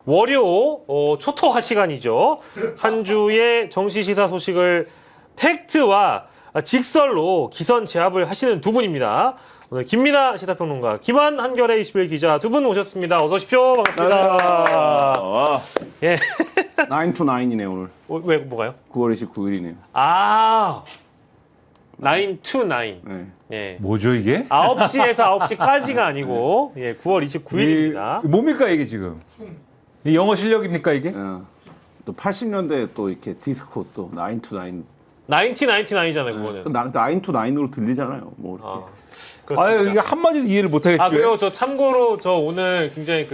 월요 초토화 시간이죠. 한 주의 정치 시사 소식을 팩트와 직설로 기선 제압을 하시는 두 분입니다. 오늘 김민아 시사평론가, 김한 한겨레 21 기자 두 분 오셨습니다. 어서 오십시오. 반갑습니다. 예. 9 to 9이네 오늘. 왜 뭐가요? 9월 29일이네요. 아, 9 to 9. 네. 예. 뭐죠 이게? 9시에서 9시까지가 아니고 9월 29일입니다. 뭡니까 이게 지금? 이 영어 실력입니까 이게? 또 80년대 또 이렇게 디스코 또 9 to 9. 1999이잖아요, 그거는. 9 to 9으로 들리잖아요. 뭐 이렇게. 그렇습니다. 이게 한마디도 이해를 못하겠죠. 그리고 저 참고로 저 오늘 굉장히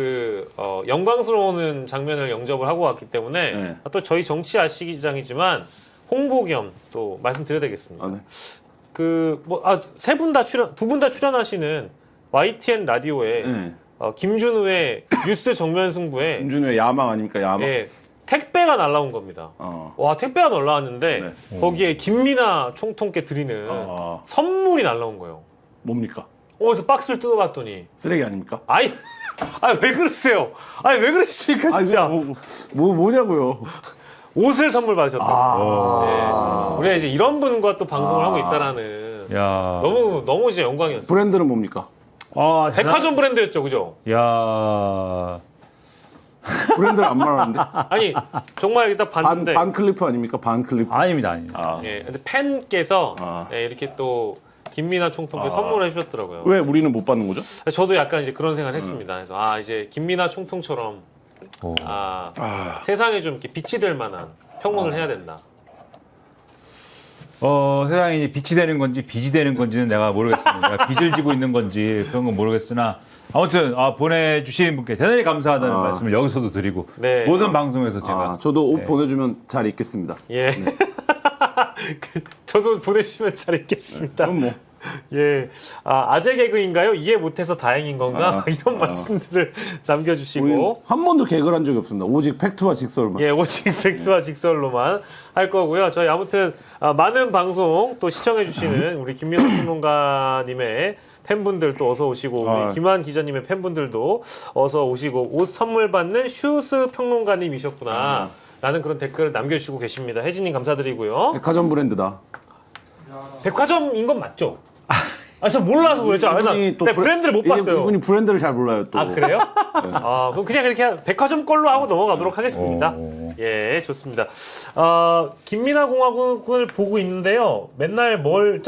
영광스러운 장면을 영접을 하고 왔기 때문에 네. 또 저희 정치 아시기장이지만 홍보 겸 또 말씀드려야 되겠습니다. 네. 세 분 다 두 분 다 출연하시는 YTN 라디오에 네. 김준우의 뉴스 정면 승부에 김준우의 야망 아닙니까 야망. 예, 택배가 날라온 겁니다. 와, 택배가 날라왔는데 거기에 김민아 총통께 드리는 선물이 날라온 거예요. 뭡니까? 그래서 박스를 뜯어봤더니 쓰레기 아닙니까? 왜 그러세요? 왜 그러십니까 진짜? 뭐냐고요? 옷을 선물 받으셨다고. 네. 우리가 이제 이런 분과 또 방송을 하고 있다라는 야. 너무 이제 영광이었어요. 브랜드는 뭡니까? 백화점 브랜드였죠, 그죠? 야. 브랜드를 안 말하는데? 아니 정말 일단 봤는데 반클리프 아닙니까? 반클리프. 아닙니다. 근데 팬께서 이렇게 또 김민아 총통께 선물을 해주셨더라고요. 왜 우리는 못 받는 거죠? 저도 약간 이제 그런 생각을 했습니다. 그래서 이제 김민아 총통처럼 세상에 좀 이렇게 빛이 될 만한 평론을 해야 된다. 세상이 빛이 되는 건지 빚이 되는 건지는 내가 모르겠습니다. 빚을 지고 있는 건지 그런 건 모르겠으나 아무튼 보내주신 분께 대단히 감사하다는 말씀을 여기서도 드리고 네. 모든 방송에서 제가 저도 옷 보내주면 잘 입겠습니다. 예. 네. 저도 보내주시면 잘 있겠습니다. 그럼 뭐. 예. 아재 개그인가요? 이해 못해서 다행인 건가? 이런 말씀들을 남겨주시고. 한 번도 개그를 한 적이 없습니다. 오직 팩트와 직설만. 예, 오직 팩트와 직설로만 할 거고요. 저희 아무튼 많은 방송 또 시청해주시는 우리 김민호 평론가님의 팬분들 또 어서 오시고 우리 김한 기자님의 팬분들도 어서 오시고 옷 선물 받는 슈스 평론가님이셨구나 라는 그런 댓글을 남겨주시고 계십니다. 혜진님 감사드리고요. 백화점 브랜드다. 백화점인 건 맞죠? 저 몰라서 그랬죠. 브랜드를 못 봤어요. 이분이 브랜드를 잘 몰라요 또. 그래요? 그럼 그냥 그렇게 백화점 걸로 하고 넘어가도록 하겠습니다. 예, 좋습니다. 김민아 공화국을 보고 있는데요. 맨날 뭘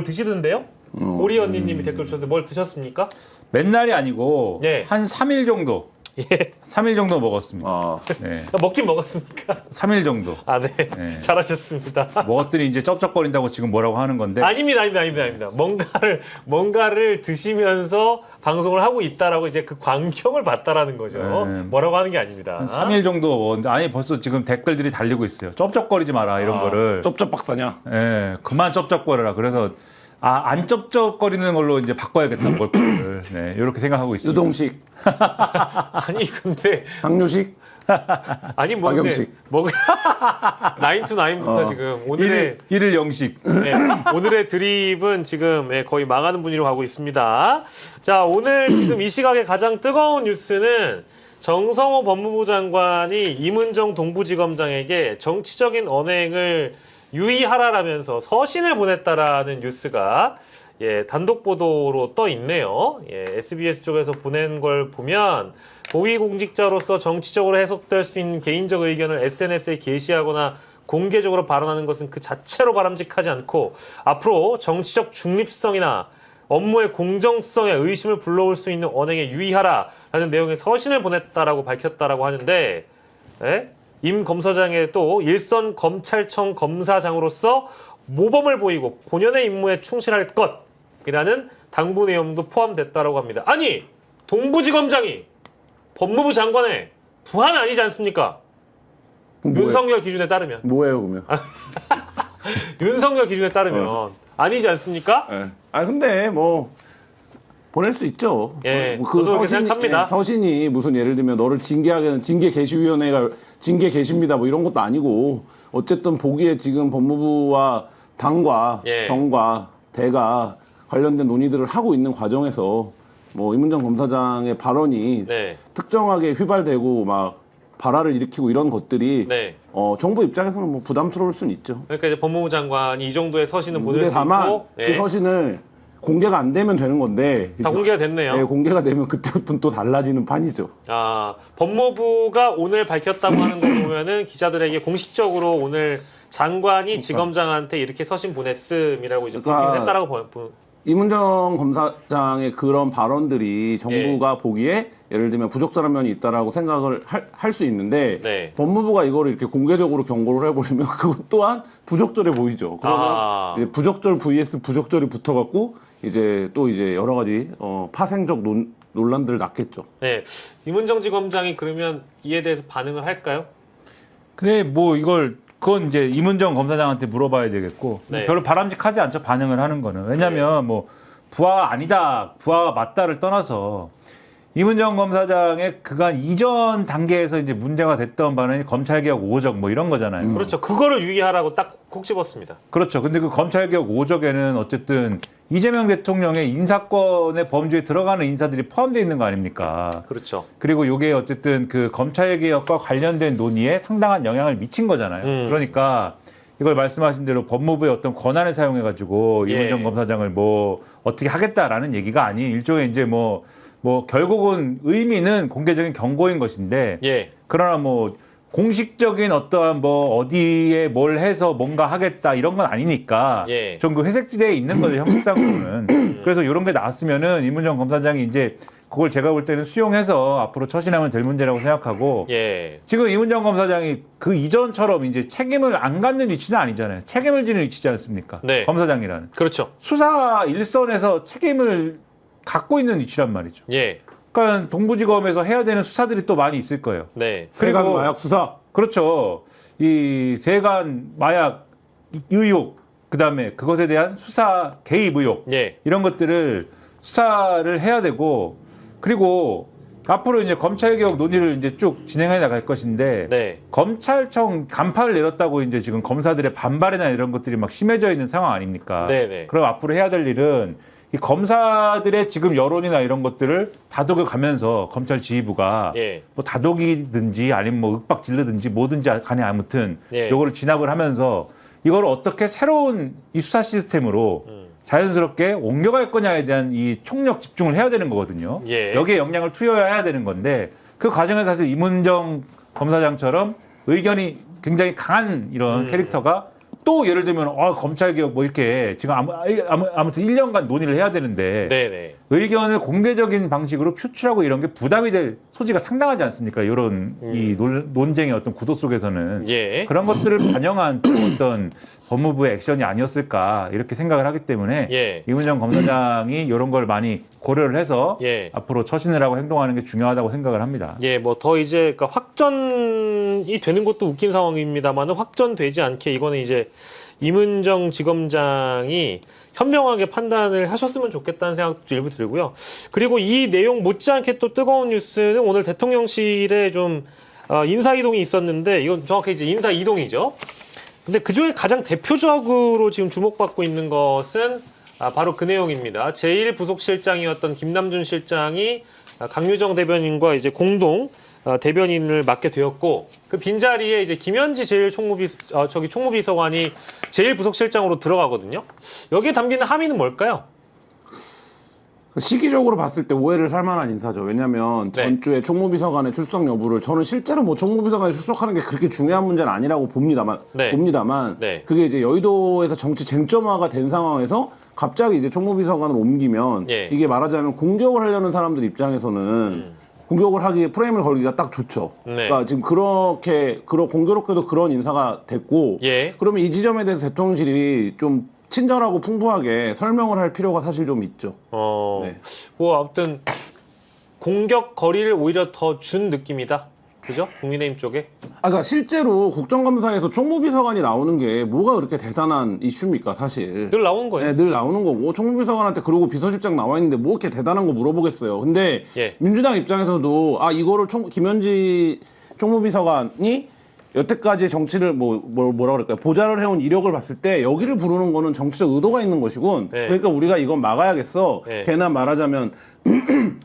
드시던데요? 오리 언니님이 댓글 주셨는데 뭘 드셨습니까? 맨날이 아니고 예. 한 3일 정도. 예. 3일 정도 먹었습니다. 네. 먹긴 먹었습니까? 3일 정도. 네. 네. 잘하셨습니다. 먹었더니 이제 쩝쩝거린다고 지금 뭐라고 하는 건데. 아닙니다. 뭔가를 드시면서 방송을 하고 있다라고 이제 그 광경을 봤다라는 거죠. 뭐라고 하는 게 아닙니다. 한 3일 정도 먹었는데 벌써 지금 댓글들이 달리고 있어요. 쩝쩝거리지 마라 이런 거를. 쩝쩝 박사냐? 예, 그만 쩝쩝거려라. 그래서 안 쩝쩝거리는 걸로 이제 바꿔야겠다 몰표를. 네, 이렇게 생각하고 있습니다. 유동식. 아니 근데 당뇨식. 아니 뭐 박영식. 9 to 9부터 지금 오늘의 일일 영식. 네, 오늘의 드립은 지금 거의 망하는 분위기로 가고 있습니다. 자, 오늘 지금 이 시각에 가장 뜨거운 뉴스는 정성호 법무부 장관이 임은정 동부지검장에게 정치적인 언행을 유의하라라면서 서신을 보냈다라는 뉴스가 단독 보도로 떠 있네요. SBS 쪽에서 보낸 걸 보면 고위공직자로서 정치적으로 해석될 수 있는 개인적 의견을 SNS에 게시하거나 공개적으로 발언하는 것은 그 자체로 바람직하지 않고 앞으로 정치적 중립성이나 업무의 공정성에 의심을 불러올 수 있는 언행에 유의하라라는 내용의 서신을 보냈다라고 밝혔다라고 하는데 임 검사장의 또 일선 검찰청 검사장으로서 모범을 보이고 본연의 임무에 충실할 것이라는 당부 내용도 포함됐다라고 합니다. 아니 동부지검장이 법무부 장관의 부하는 아니지 않습니까? 윤석열 기준에 따르면. 뭐예요 그러면? 윤석열 기준에 따르면 아니지 않습니까? 근데 뭐 보낼 수 있죠. 저도 그렇게 생각합니다. 서신이 무슨 예를 들면 너를 징계하게는 징계개시위원회가 징계 개시입니다 뭐 이런 것도 아니고 어쨌든 보기에 지금 법무부와 당과 정과 대가 관련된 논의들을 하고 있는 과정에서 뭐 임은정 검사장의 발언이 특정하게 휘발되고 막 발화를 일으키고 이런 것들이 네. 정부 입장에서는 뭐 부담스러울 수는 있죠. 그러니까 이제 법무부 장관이 이 정도의 서신을 보낼 근데 수 다만 있고 그 서신을 공개가 안 되면 되는 건데 다 공개가 됐네요. 네, 공개가 되면 그때부터는 또 달라지는 판이죠. 아, 법무부가 오늘 밝혔다고 하는 거 보면은 기자들에게 공식적으로 오늘 장관이 지검장한테 이렇게 서신 보냈음이라고 이제 보기는 했다라고 이문정 검사장의 그런 발언들이 정부가 보기에 예를 들면 부적절한 면이 있다라고 생각을 할 수 있는데 네. 법무부가 이거를 이렇게 공개적으로 경고를 해버리면 그것 또한 부적절해 보이죠. 그러면 이제 부적절 vs 부적절이 붙어갖고 이제 또 이제 여러 가지 파생적 논란들을 낳겠죠. 네, 이문정 지검장이 그러면 이에 대해서 반응을 할까요? 근데 뭐 그건 이제 이문정 검사장한테 물어봐야 되겠고 네. 별로 바람직하지 않죠. 반응을 하는 거는. 왜냐하면 뭐 부하가 아니다, 부하가 맞다를 떠나서 이문정 검사장의 그간 이전 단계에서 이제 문제가 됐던 발언이 검찰개혁 5적 뭐 이런 거잖아요. 그렇죠. 그거를 유의하라고 딱 콕 집었습니다. 그렇죠. 근데 그 검찰개혁 5적에는 어쨌든 이재명 대통령의 인사권의 범주에 들어가는 인사들이 포함되어 있는 거 아닙니까? 그렇죠. 그리고 이게 어쨌든 그 검찰개혁과 관련된 논의에 상당한 영향을 미친 거잖아요. 그러니까 이걸 말씀하신 대로 법무부의 어떤 권한을 사용해가지고 이문정 검사장을 뭐 어떻게 하겠다라는 얘기가 아닌 일종의 이제 뭐 결국은 의미는 공개적인 경고인 것인데 그러나 뭐 공식적인 어떠한 뭐 어디에 뭘 해서 뭔가 하겠다 이런 건 아니니까 좀 그 회색지대에 있는 거죠 형식상으로는. 그래서 이런 게 나왔으면은 이문정 검사장이 이제 그걸 제가 볼 때는 수용해서 앞으로 처신하면 될 문제라고 생각하고 지금 이문정 검사장이 그 이전처럼 이제 책임을 안 갖는 위치는 아니잖아요. 책임을 지는 위치지 않습니까? 검사장이라는. 그렇죠. 수사 일선에서 책임을 갖고 있는 위치란 말이죠. 그러니까 동부지검에서 해야 되는 수사들이 또 많이 있을 거예요. 세관 마약 수사. 그렇죠. 이 세관 마약 의혹, 그다음에 그것에 대한 수사 개입 의혹 이런 것들을 수사를 해야 되고 그리고 앞으로 이제 검찰개혁 논의를 이제 쭉 진행해 나갈 것인데 검찰청 간판을 내렸다고 이제 지금 검사들의 반발이나 이런 것들이 막 심해져 있는 상황 아닙니까? 그럼 앞으로 해야 될 일은 이 검사들의 지금 여론이나 이런 것들을 다독여 가면서 검찰 지휘부가 뭐 다독이든지 아니면 뭐 윽박 지르든지 뭐든지 간에 아무튼 요거를 진압을 하면서 이걸 어떻게 새로운 이 수사 시스템으로 자연스럽게 옮겨갈 거냐에 대한 이 총력 집중을 해야 되는 거거든요. 여기에 역량을 투여해야 되는 건데 그 과정에서 사실 이문정 검사장처럼 의견이 굉장히 강한 이런 캐릭터가 또 예를 들면 검찰개혁 뭐 이렇게 지금 아무튼 1년간 논의를 해야 되는데 의견을 공개적인 방식으로 표출하고 이런 게 부담이 될 소지가 상당하지 않습니까? 이런 이 논쟁의 어떤 구도 속에서는 그런 것들을 반영한 어떤 법무부의 액션이 아니었을까 이렇게 생각을 하기 때문에 이문정 검사장이 이런 걸 많이 고려를 해서 앞으로 처신을 하고 행동하는 게 중요하다고 생각을 합니다. 뭐 더 이제 그러니까 확전이 되는 것도 웃긴 상황입니다만 확전되지 않게 이거는 이제 이문정 지검장이 현명하게 판단을 하셨으면 좋겠다는 생각도 일부 들고요. 그리고 이 내용 못지않게 또 뜨거운 뉴스는 오늘 대통령실에 좀 인사 이동이 있었는데 이건 정확히 이제 인사 이동이죠. 근데 그 중에 가장 대표적으로 지금 주목받고 있는 것은 바로 그 내용입니다. 제1부속실장이었던 김남준 실장이 강유정 대변인과 이제 공동 대변인을 맡게 되었고 그 빈자리에 이제 김현지 총무비서관이 제1부속실장으로 들어가거든요. 여기에 담기는 함의는 뭘까요? 시기적으로 봤을 때 오해를 살 만한 인사죠. 왜냐하면 전주에 총무비서관의 출석 여부를 저는 실제로 뭐 총무비서관이 출석하는 게 그렇게 중요한 문제는 아니라고 봅니다만 그게 이제 여의도에서 정치 쟁점화가 된 상황에서 갑자기 이제 총무비서관을 옮기면 이게 말하자면 공격을 하려는 사람들 입장에서는 공격을 하기에 프레임을 걸기가 딱 좋죠. 그러니까 지금 공교롭게도 그런 인사가 됐고 그러면 이 지점에 대해서 대통령실이 좀 친절하고 풍부하게 설명을 할 필요가 사실 좀 있죠. 뭐 아무튼 공격 거리를 오히려 더 준 느낌이다. 그죠? 국민의힘 쪽에. 그러니까 실제로 국정감사에서 총무비서관이 나오는 게 뭐가 그렇게 대단한 이슈입니까, 사실. 늘 나오는 거예요. 늘 나오는 거고 총무비서관한테 그러고 비서실장 나와 있는데 뭐 이렇게 대단한 거 물어보겠어요. 근데 민주당 입장에서도 이거를 김현지 총무비서관이 여태까지 정치를 뭐라 그럴까요? 보좌를 해온 이력을 봤을 때 여기를 부르는 거는 정치적 의도가 있는 것이군. 네. 그러니까 우리가 이건 막아야겠어. 네. 걔나 말하자면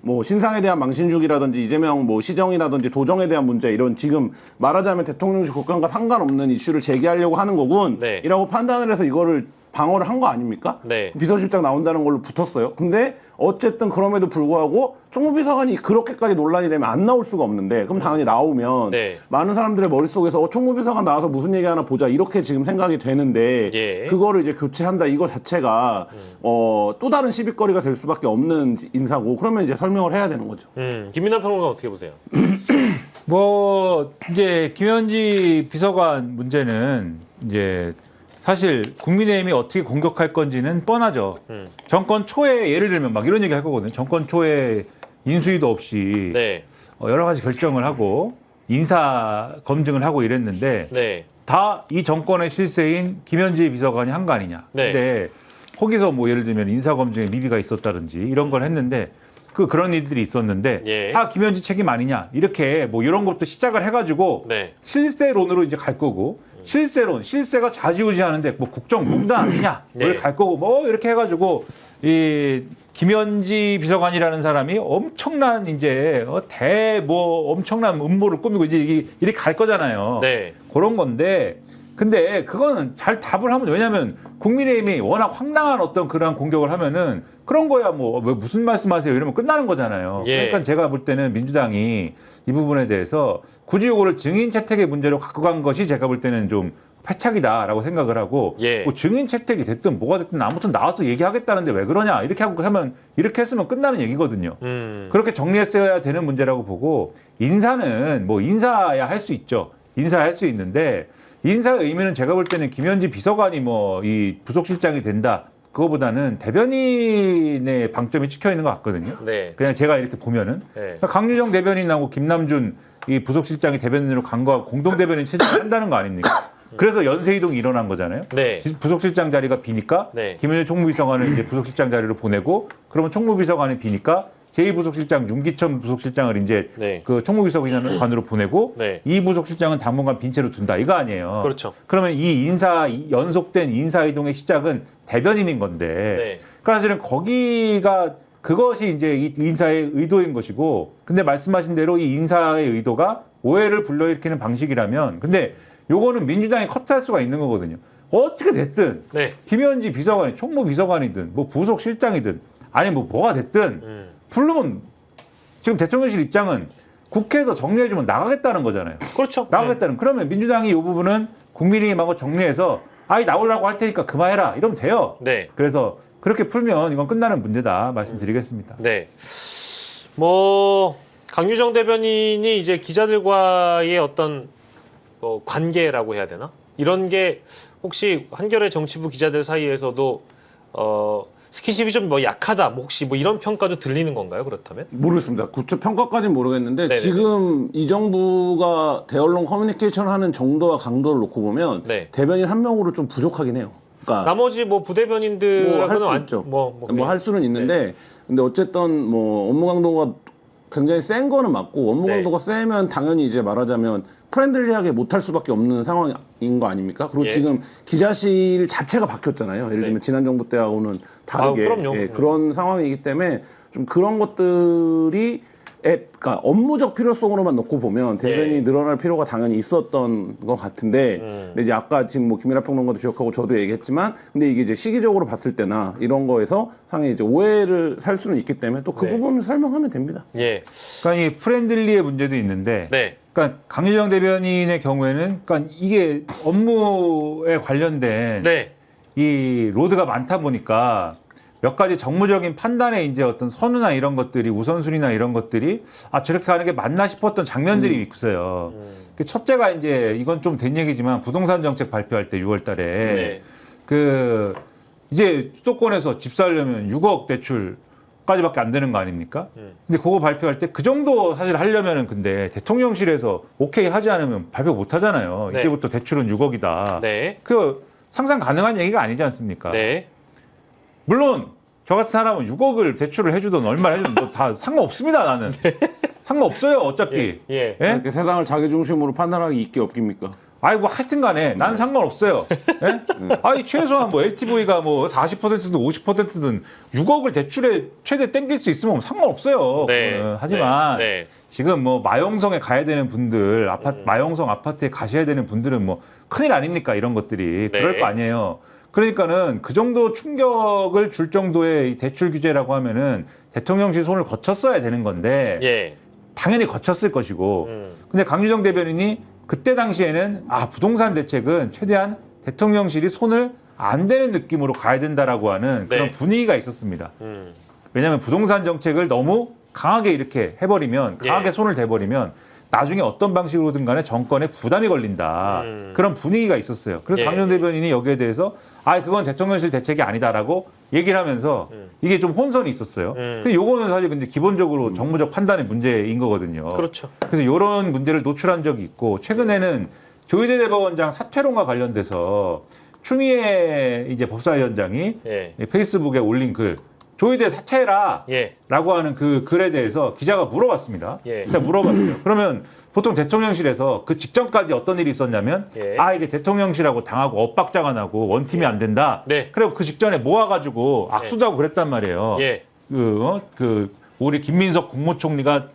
뭐 신상에 대한 망신주기라든지 이재명 뭐 시정이라든지 도정에 대한 문제 이런 지금 말하자면 대통령실 국감과 상관없는 이슈를 제기하려고 하는 거군. 네. 이라고 판단을 해서 이거를 방어를 한 거 아닙니까? 네. 비서실장 나온다는 걸로 붙었어요. 근데 어쨌든 그럼에도 불구하고 총무비서관이 그렇게까지 논란이 되면 안 나올 수가 없는데 그럼 당연히 나오면 네. 많은 사람들의 머릿속에서 총무비서관 나와서 무슨 얘기 하나 보자 이렇게 지금 생각이 되는데 예. 그거를 이제 교체한다 이거 자체가 또 다른 시비거리가 될 수밖에 없는 인사고 그러면 이제 설명을 해야 되는 거죠. 김민하 평론가 어떻게 보세요? 뭐 이제 김현지 비서관 문제는 이제 사실 국민의힘이 어떻게 공격할 건지는 뻔하죠. 정권 초에 예를 들면 막 이런 얘기 할 거거든요. 정권 초에 인수위도 없이 네. 여러 가지 결정을 하고 인사 검증을 하고 이랬는데 네. 다 이 정권의 실세인 김현지 비서관이 한 거 아니냐. 네. 근데 거기서 뭐 예를 들면 인사 검증에 미비가 있었다든지 이런 걸 했는데 그런 일들이 있었는데 예. 다 김현지 책임 아니냐 이렇게 뭐 이런 것도 시작을 해가지고 네. 실세론으로 이제 갈 거고 실세가 좌지우지하는데 뭐 국정농단 아니냐 네. 갈 거고 뭐 이렇게 해가지고 이 김현지 비서관이라는 사람이 엄청난 이제 엄청난 음모를 꾸미고 이제 이렇게 갈 거잖아요. 네. 그런 건데 근데 그거는 잘 답을 하면 왜냐하면 국민의힘이 워낙 황당한 어떤 그런 공격을 하면은 그런 거야 뭐 왜 무슨 말씀하세요 이러면 끝나는 거잖아요. 예. 그러니까 제가 볼 때는 민주당이 이 부분에 대해서 굳이 이거를 증인 채택의 문제로 갖고 간 것이 제가 볼 때는 좀 패착이다라고 생각을 하고 예. 뭐 증인 채택이 됐든 뭐가 됐든 아무튼 나와서 얘기하겠다는데 왜 그러냐 이렇게 했으면 끝나는 얘기거든요. 그렇게 정리했어야 되는 문제라고 보고 인사는 뭐 인사야 할 수 있죠. 인사할 수 있는데 인사의 의미는 제가 볼 때는 김현지 비서관이 뭐 이 부속실장이 된다. 그거보다는 대변인의 방점이 찍혀 있는 것 같거든요. 네. 그냥 제가 이렇게 보면은 네. 강유정 대변인하고 김남준 이 부속실장이 대변인으로 간 거하고 공동 대변인 체제를 한다는 거 아닙니까? 그래서 연쇄 이동이 일어난 거잖아요. 네. 부속실장 자리가 비니까 네. 김현지 총무비서관을 이제 부속실장 자리로 보내고 그러면 총무비서관이 비니까 제2부속실장 윤기천 부속실장을 이제 네. 그 총무비서관으로 보내고 네. 이 부속실장은 당분간 빈채로 둔다 이거 아니에요. 그렇죠. 그러면 이 연속된 인사 이동의 시작은 대변인인 건데, 네. 그러니까 사실은 그것이 이제 이 인사의 의도인 것이고, 근데 말씀하신 대로 이 인사의 의도가 오해를 불러일으키는 방식이라면, 근데 요거는 민주당이 커트할 수가 있는 거거든요. 어떻게 됐든 네. 김현지 비서관이 총무비서관이든 뭐 부속실장이든 아니 뭐가 됐든 부르면 지금 대통령실 입장은 국회에서 정리해주면 나가겠다는 거잖아요. 그렇죠. 나가겠다는. 그러면 민주당이 이 부분은 국민의힘하고 정리해서 나오려고 할 테니까 그만해라 이러면 돼요. 네. 그래서 그렇게 풀면 이건 끝나는 문제다 말씀드리겠습니다. 네. 뭐 강유정 대변인이 이제 기자들과의 어떤 관계라고 해야 되나? 이런 게 혹시 한겨레 정치부 기자들 사이에서도 스킨십이 좀 뭐 약하다, 뭐 혹시 뭐 이런 평가도 들리는 건가요? 그렇다면? 모르겠습니다. 구체 평가까지는 모르겠는데 네네네. 지금 이 정부가 대언론 커뮤니케이션 하는 정도와 강도를 놓고 보면 네. 대변인 한 명으로 좀 부족하긴 해요. 그러니까 나머지 뭐 부대변인들하고는 할 수 있죠. 뭐 할 수는 있는데 근데 어쨌든 뭐 업무 강도가 굉장히 센 거는 맞고 업무 네. 강도가 세면 당연히 이제 말하자면 프렌들리하게 못할 수밖에 없는 상황인 거 아닙니까? 그리고 예. 지금 기자실 자체가 바뀌었잖아요. 예를 들면 네. 지난 정부 때하고는 다르게 그럼요. 그런 상황이기 때문에 좀 그런 것들이 그러니까 업무적 필요성으로만 놓고 보면 대변인이 예. 늘어날 필요가 당연히 있었던 것 같은데 근데 이제 아까 지금 뭐 김민하 평론가도 지적하고 저도 얘기했지만 근데 이게 이제 시기적으로 봤을 때나 이런 거에서 상당히 이제 오해를 살 수는 있기 때문에 또 그 네. 부분을 설명하면 됩니다. 예. 그러니까 이 프렌들리의 문제도 있는데, 네. 그러니까 강유정 대변인의 경우에는, 그러니까 이게 업무에 관련된 네. 이 로드가 많다 보니까 몇 가지 정무적인 판단에 이제 어떤 선우나 이런 것들이 우선순위나 이런 것들이 저렇게 하는 게 맞나 싶었던 장면들이 있어요. 그 첫째가 이제 이건 좀 된 얘기지만 부동산 정책 발표할 때 6월 달에 네. 그 이제 수도권에서 집 살려면 6억 대출까지밖에 안 되는 거 아닙니까? 근데 그거 발표할 때 그 정도 사실 하려면은 근데 대통령실에서 오케이 하지 않으면 발표 못 하잖아요. 네. 이제부터 대출은 6억이다. 네. 그 상상 가능한 얘기가 아니지 않습니까? 네. 물론 저 같은 사람은 6억을 대출을 해주든 얼마를 해주든 뭐 다 상관없습니다. 나는 상관없어요, 어차피. 예. 예? 이렇게 세상을 자기 중심으로 판단하기 있게 없깁니까? 아이고 하여튼 간에 난 상관없어요. 예? 아니 최소한 뭐 LTV가 뭐 40%든 50%든 6억을 대출에 최대 땡길 수 있으면 상관없어요. 네. 하지만 네. 지금 뭐 마용성에 가야 되는 분들, 마용성 아파트에 가셔야 되는 분들은 뭐 큰일 아닙니까? 이런 것들이 네. 그럴 거 아니에요. 그러니까는 그 정도 충격을 줄 정도의 이 대출 규제라고 하면은 대통령실 손을 거쳤어야 되는 건데 예. 당연히 거쳤을 것이고. 근데 강유정 대변인이 그때 당시에는 부동산 대책은 최대한 대통령실이 손을 안 대는 느낌으로 가야 된다라고 하는 그런 네. 분위기가 있었습니다. 왜냐하면 부동산 정책을 너무 강하게 이렇게 해버리면, 강하게 예. 손을 대버리면 나중에 어떤 방식으로든 간에 정권에 부담이 걸린다. 그런 분위기가 있었어요. 그래서 예. 강유정 대변인이 여기에 대해서 그건 대통령실 대책이 아니다라고 얘기를 하면서 이게 좀 혼선이 있었어요. 근데 요거는 사실 근데 기본적으로 정무적 판단의 문제인 거거든요. 그렇죠. 그래서 이런 문제를 노출한 적이 있고 최근에는 조희대 대법원장 사퇴론과 관련돼서 추미애 이제 법사위원장이 예. 페이스북에 올린 글 조희대 사퇴해라 예. 라고 하는 그 글에 대해서 기자가 물어봤습니다. 예. 일단 물어봤어요. 그러면 보통 대통령실에서 그 직전까지 어떤 일이 있었냐면 예. 이게 대통령실하고 당하고 엇박자가 나고 원팀이 안 된다. 네. 그리고 그 직전에 모아가지고 악수도 하고 그랬단 말이에요. 예. 우리 김민석 국무총리가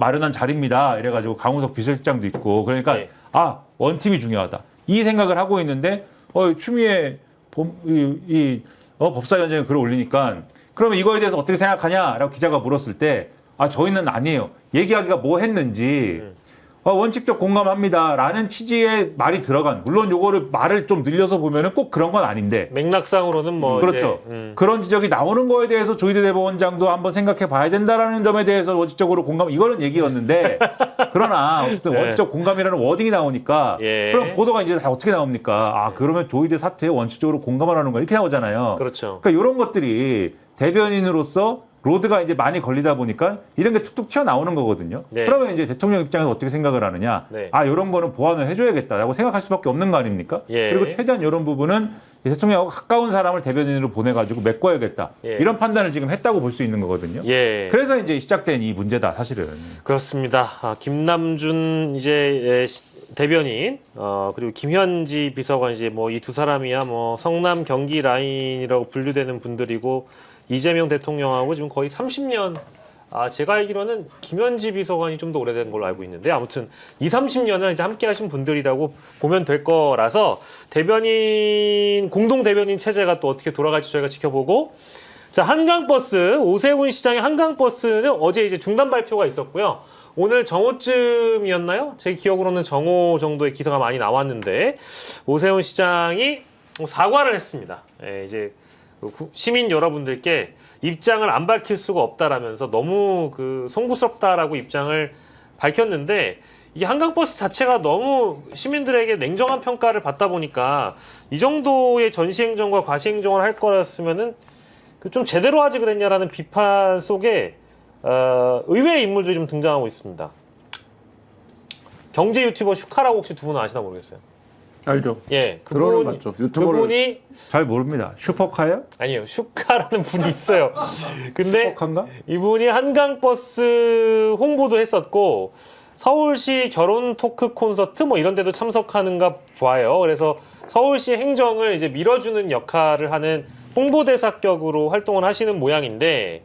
마련한 자리입니다. 이래가지고 강우석 비서실장도 있고 그러니까 예. 원팀이 중요하다. 이 생각을 하고 있는데 추미애 법사위원장이 글을 올리니까 그러면 이거에 대해서 어떻게 생각하냐라고 기자가 물었을 때 저희는 아니에요. 얘기하기가 뭐 했는지 원칙적 공감합니다라는 취지의 말이 들어간 물론 요거를 말을 좀 늘려서 보면은 꼭 그런 건 아닌데 맥락상으로는 뭐 그렇죠. 이제, 그런 지적이 나오는 거에 대해서 조희대 대법원장도 한번 생각해 봐야 된다라는 점에 대해서 원칙적으로 공감 이거는 얘기였는데 그러나 어쨌든 예. 원칙적 공감이라는 워딩이 나오니까 예. 그럼 보도가 이제 다 어떻게 나옵니까? 그러면 조희대 사퇴에 원칙적으로 공감하라는 거 이렇게 나오잖아요. 그렇죠. 그러니까 이런 것들이 대변인으로서 로드가 이제 많이 걸리다 보니까 이런 게 툭툭 튀어나오는 거거든요. 네. 그러면 이제 대통령 입장에서 어떻게 생각을 하느냐. 네. 이런 거는 보완을 해줘야겠다라고 생각할 수밖에 없는 거 아닙니까? 예. 그리고 최대한 이런 부분은 대통령하고 가까운 사람을 대변인으로 보내가지고 메꿔야겠다. 예. 이런 판단을 지금 했다고 볼 수 있는 거거든요. 예. 그래서 이제 시작된 이 문제다, 사실은. 그렇습니다. 김남준 이제 대변인 그리고 김현지 비서관 이제 뭐 이 두 사람이야 뭐 성남 경기 라인이라고 분류되는 분들이고 이재명 대통령하고 지금 거의 30년 제가 알기로는 김현지 비서관이 좀 더 오래된 걸로 알고 있는데 아무튼 30년을 이제 함께 하신 분들이라고 보면 될 거라서 공동 대변인 체제가 또 어떻게 돌아갈지 저희가 지켜보고 자, 한강버스 오세훈 시장의 한강버스는 어제 이제 중단 발표가 있었고요. 오늘 정오쯤이었나요? 제 기억으로는 정오 정도의 기사가 많이 나왔는데 오세훈 시장이 사과를 했습니다. 이제 시민 여러분들께 입장을 안 밝힐 수가 없다라면서 너무 송구스럽다라고 입장을 밝혔는데 이 한강버스 자체가 너무 시민들에게 냉정한 평가를 받다 보니까 이 정도의 전시행정과 과시행정을 할 거였으면은 좀 제대로 하지 그랬냐라는 비판 속에 의외의 인물들이 좀 등장하고 있습니다. 경제 유튜버 슈카라고 혹시 두 분은 아시나 모르겠어요. 알죠. 예, 들어는 봤죠. 유튜버를 그분이 잘 모릅니다. 슈퍼카요? 아니에요. 슈카라는 분이 있어요. 근데 슈퍼카인가? 이분이 한강버스 홍보도 했었고 서울시 결혼 토크 콘서트 뭐 이런 데도 참석하는가 봐요. 그래서 서울시 행정을 이제 밀어주는 역할을 하는 홍보대사격으로 활동을 하시는 모양인데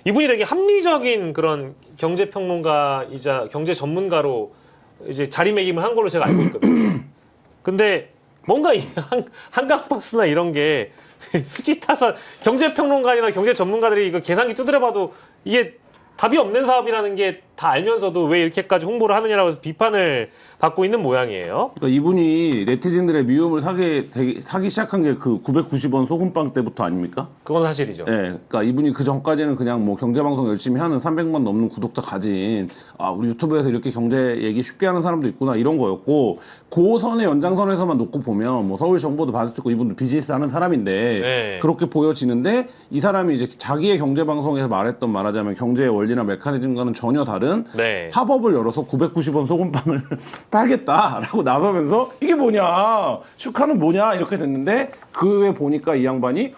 이분이 되게 합리적인 그런 경제평론가이자 경제 전문가로 이제 자리매김을 한 걸로 제가 알고 있거든요. 근데 뭔가 이 한강버스나 이런 게 수지 타산 경제평론가나 경제 전문가들이 이거 계산기 두드려봐도 이게 답이 없는 사업이라는 게 다 알면서도 왜 이렇게까지 홍보를 하느냐라고 해서 비판을 받고 있는 모양이에요. 그러니까 이분이 네티즌들의 미움을 사기 시작한 게 그 990원 소금빵 때부터 아닙니까? 그건 사실이죠. 네, 그러니까 이분이 그 전까지는 그냥 뭐 경제방송 열심히 하는 300만 넘는 구독자 가진 우리 유튜브에서 이렇게 경제 얘기 쉽게 하는 사람도 있구나 이런 거였고 고선의 연장선에서만 놓고 보면 뭐 서울 정보도 받을 수 있고 이분도 비즈니스 하는 사람인데 네. 그렇게 보여지는데 이 사람이 이제 자기의 경제방송에서 말하자면 경제의 원리나 메커니즘과는 전혀 다른 네. 팝업을 열어서 990원 소금빵을 팔겠다라고 나서면서 이게 뭐냐 슈카는 뭐냐 이렇게 됐는데 그 후에 보니까 이 양반이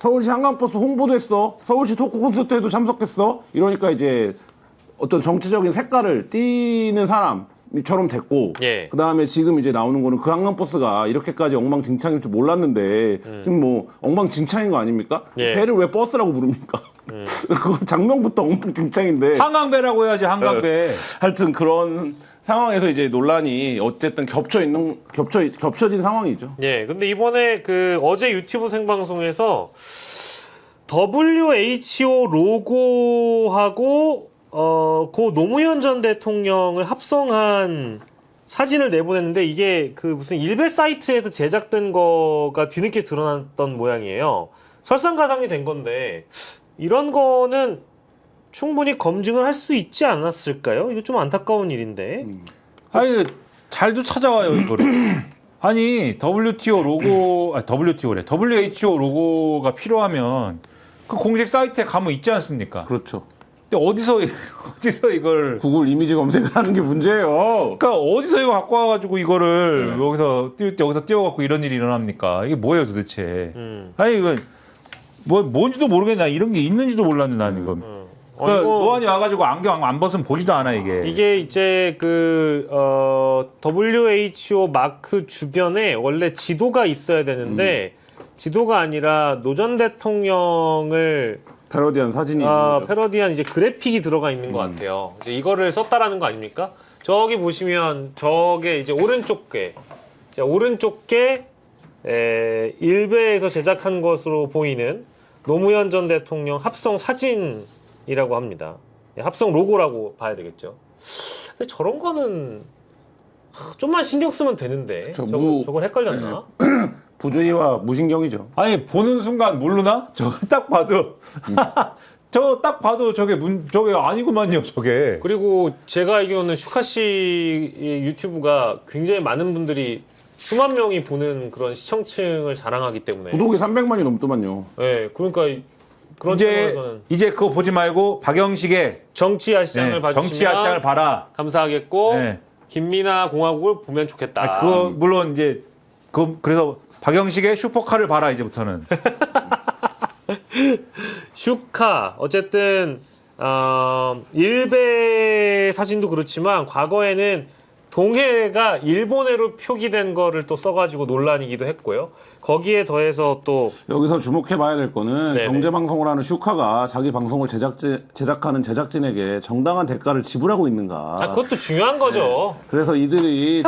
서울시 한강버스 홍보도 했어. 서울시 토크 콘서트에도 참석했어. 이러니까 이제 어떤 정치적인 색깔을 띠는 사람처럼 됐고, 예. 그 다음에 지금 이제 나오는 거는 그 한강버스가 이렇게까지 엉망진창일 줄 몰랐는데, 지금 뭐 엉망진창인 거 아닙니까? 예. 배를 왜 버스라고 부릅니까? 그거 장명부터 엉망진창인데. 한강배라고 해야지, 한강배. 하여튼 그런 상황에서 이제 논란이 어쨌든 겹쳐진 상황이죠. 예, 근데 이번에 그 어제 유튜브 생방송에서 WHO 로고하고 고 노무현 전 대통령을 합성한 사진을 내보냈는데 이게 그 무슨 일베 사이트에서 제작된 거가 뒤늦게 드러났던 모양이에요. 설상가상이 된 건데 이런 거는 충분히 검증을 할 수 있지 않았을까요? 이거 좀 안타까운 일인데. 아니, 잘도 찾아와요, 이거를. 아니, WTO 로고, WTO래. WHO 로고가 필요하면 그 공식 사이트에 가면 있지 않습니까? 그렇죠. 근데 어디서 이걸. 구글 이미지 검색을 하는 게 문제예요. 그러니까 어디서 이거 갖고 와가지고 이거를 여기서 띄울 때 여기서 띄워갖고 이런 일이 일어납니까? 이게 뭐예요 도대체? 아니, 이건 뭔지도 모르겠나. 이런 게 있는지도 몰랐네, 나는 이거. 그러니까 노안이 와가지고 안경 안 벗으면 보지도 않아 이게. 이게 이제 그 WHO 마크 주변에 원래 지도가 있어야 되는데 지도가 아니라 노 전 대통령을 패러디한 사진이 있는 거죠. 패러디한 이제 그래픽이 들어가 있는 것 같아요. 이제 이거를 썼다라는 거 아닙니까? 저기 보시면 저게 이제 오른쪽 게 일베에서 제작한 것으로 보이는 노무현 전 대통령 합성 사진이라고 합니다. 합성 로고라고 봐야 되겠죠. 근데 저런 거는 좀만 신경 쓰면 되는데 저걸 헷갈렸나? 부주의와 무신경이죠. 아니 보는 순간 모르나? 저거 딱 봐도 저거 딱 봐도 저게 아니구만요 저게. 그리고 제가 알기로는 슈카 씨의 유튜브가 굉장히 많은 분들이 수만 명이 보는 그런 시청층을 자랑하기 때문에 구독이 300만이 넘더만요. 네, 그러니까 그런 측면에서는 이제 그거 보지 말고 박영식의 정치 야시장을 봐주시면 정치 야시장을 봐라. 감사하겠고 네. 김민아 공화국을 보면 좋겠다. 그거 물론 이제 그래서 박영식의 슈퍼카를 봐라 이제부터는. 슈카 어쨌든 일베 사진도 그렇지만 과거에는 동해가 일본해로 표기된 거를 또 써가지고 논란이기도 했고요. 거기에 더해서 또 여기서 주목해봐야 될 거는 네네. 경제방송을 하는 슈카가 자기 방송을 제작하는 제작진에게 정당한 대가를 지불하고 있는가. 그것도 중요한 거죠. 그래서 이들이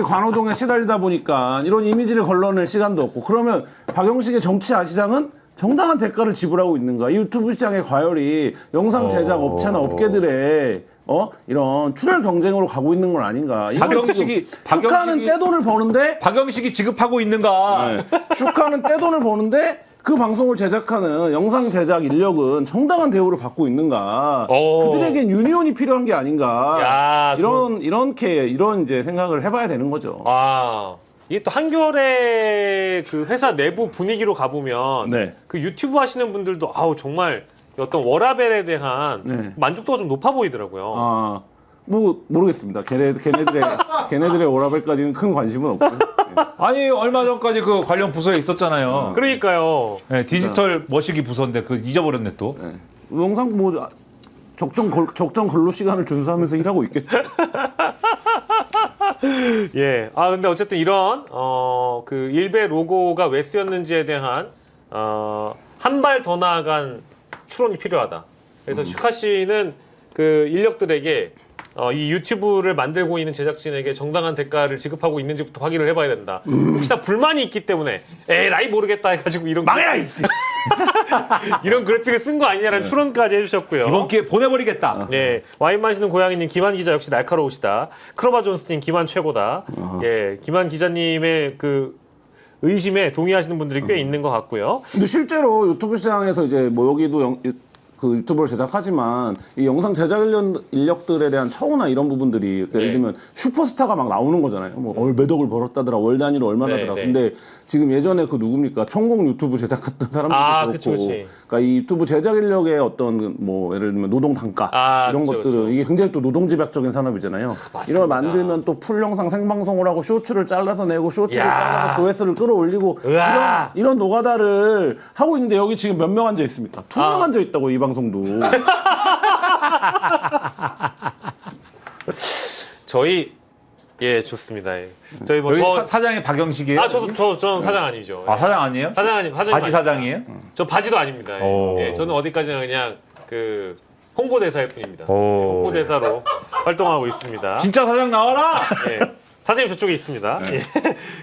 관호동에 시달리다 보니까 이런 이미지를 걸러낼 시간도 없고, 그러면 박영식의 정치 아시장은 정당한 대가를 지불하고 있는가. 이 유튜브 시장의 과열이 영상 제작 업체나 업계들의 이런 출혈 경쟁으로 가고 있는 건 아닌가. 슈카는 떼돈을 버는데 박영식이 지급하고 있는가. 슈카는 떼돈을 버는데 그 방송을 제작하는 영상 제작 인력은 정당한 대우를 받고 있는가. 그들에겐 유니온이 필요한 게 아닌가. 이런 이제 생각을 해봐야 되는 거죠. 이게 또 한겨레 그 회사 내부 분위기로 가보면 네. 그 유튜브 하시는 분들도 정말 어떤 워라벨에 대한 만족도가 좀 높아 보이더라고요. 뭐 모르겠습니다. 걔네들의 워라벨까지는 큰 관심은 없고요. 네. 아니 얼마 전까지 그 관련 부서에 있었잖아요. 그러니까요. 네, 디지털 머시기 부서인데 그 잊어버렸네 또. 네. 영상 뭐 적정 근로 시간을 준수하면서 일하고 있겠죠. 예. 근데 어쨌든 이런 그 일베 로고가 왜 쓰였는지에 대한 한 발 더 나아간 추론이 필요하다. 그래서 슈카 씨는 그 인력들에게 이 유튜브를 만들고 있는 제작진에게 정당한 대가를 지급하고 있는지부터 확인을 해봐야 된다. 혹시나 불만이 있기 때문에 에라이 모르겠다 해가지고 이런 망해라 이씨. 이런 그래픽을 쓴 거 아니냐라는 추론까지 해주셨고요. 이번 기회에 보내버리겠다. 예, 와인 마시는 고양이님 김한 기자 역시 날카로우시다. 크로바 존스틴 김한 최고다. 예, 김한 기자님의 그 의심에 동의하시는 분들이 꽤 있는 것 같고요. 근데 실제로 유튜브 시장에서 이제 뭐 여기도 그 유튜브를 제작하지만 이 영상 제작 인력들에 대한 처우나 이런 부분들이 예를 들면 슈퍼스타가 막 나오는 거잖아요. 뭐 몇 억을 벌었다더라, 월 단위로 얼마나더라. 근데 지금 예전에 그 누굽니까 천공 유튜브 제작했던 사람들도 그렇고, 그러니까 이 유튜브 제작 인력의 어떤 뭐 예를 들면 노동 단가 이런 것들은 이게 굉장히 또 노동 집약적인 산업이잖아요. 맞습니다. 이런 걸 만들면 또 풀 영상 생방송을 하고 쇼츠를 잘라서 내고 쇼츠를 잘라서 조회수를 끌어올리고 이런 노가다를 하고 있는데 여기 지금 몇 명 앉아 있습니까? 2명 앉아 있다고 이 방송도. 저희 좋습니다. 저희 뭐 여기 사장이 박영식이에요? 저는 사장 아니죠. 사장 아니에요? 사장 바지 사장이에요? 저 바지도 아닙니다. 저는 어디까지나 그냥 그 홍보대사일 뿐입니다. 홍보대사로 활동하고 있습니다. 진짜 사장 나와라! 사장님 저쪽에 있습니다.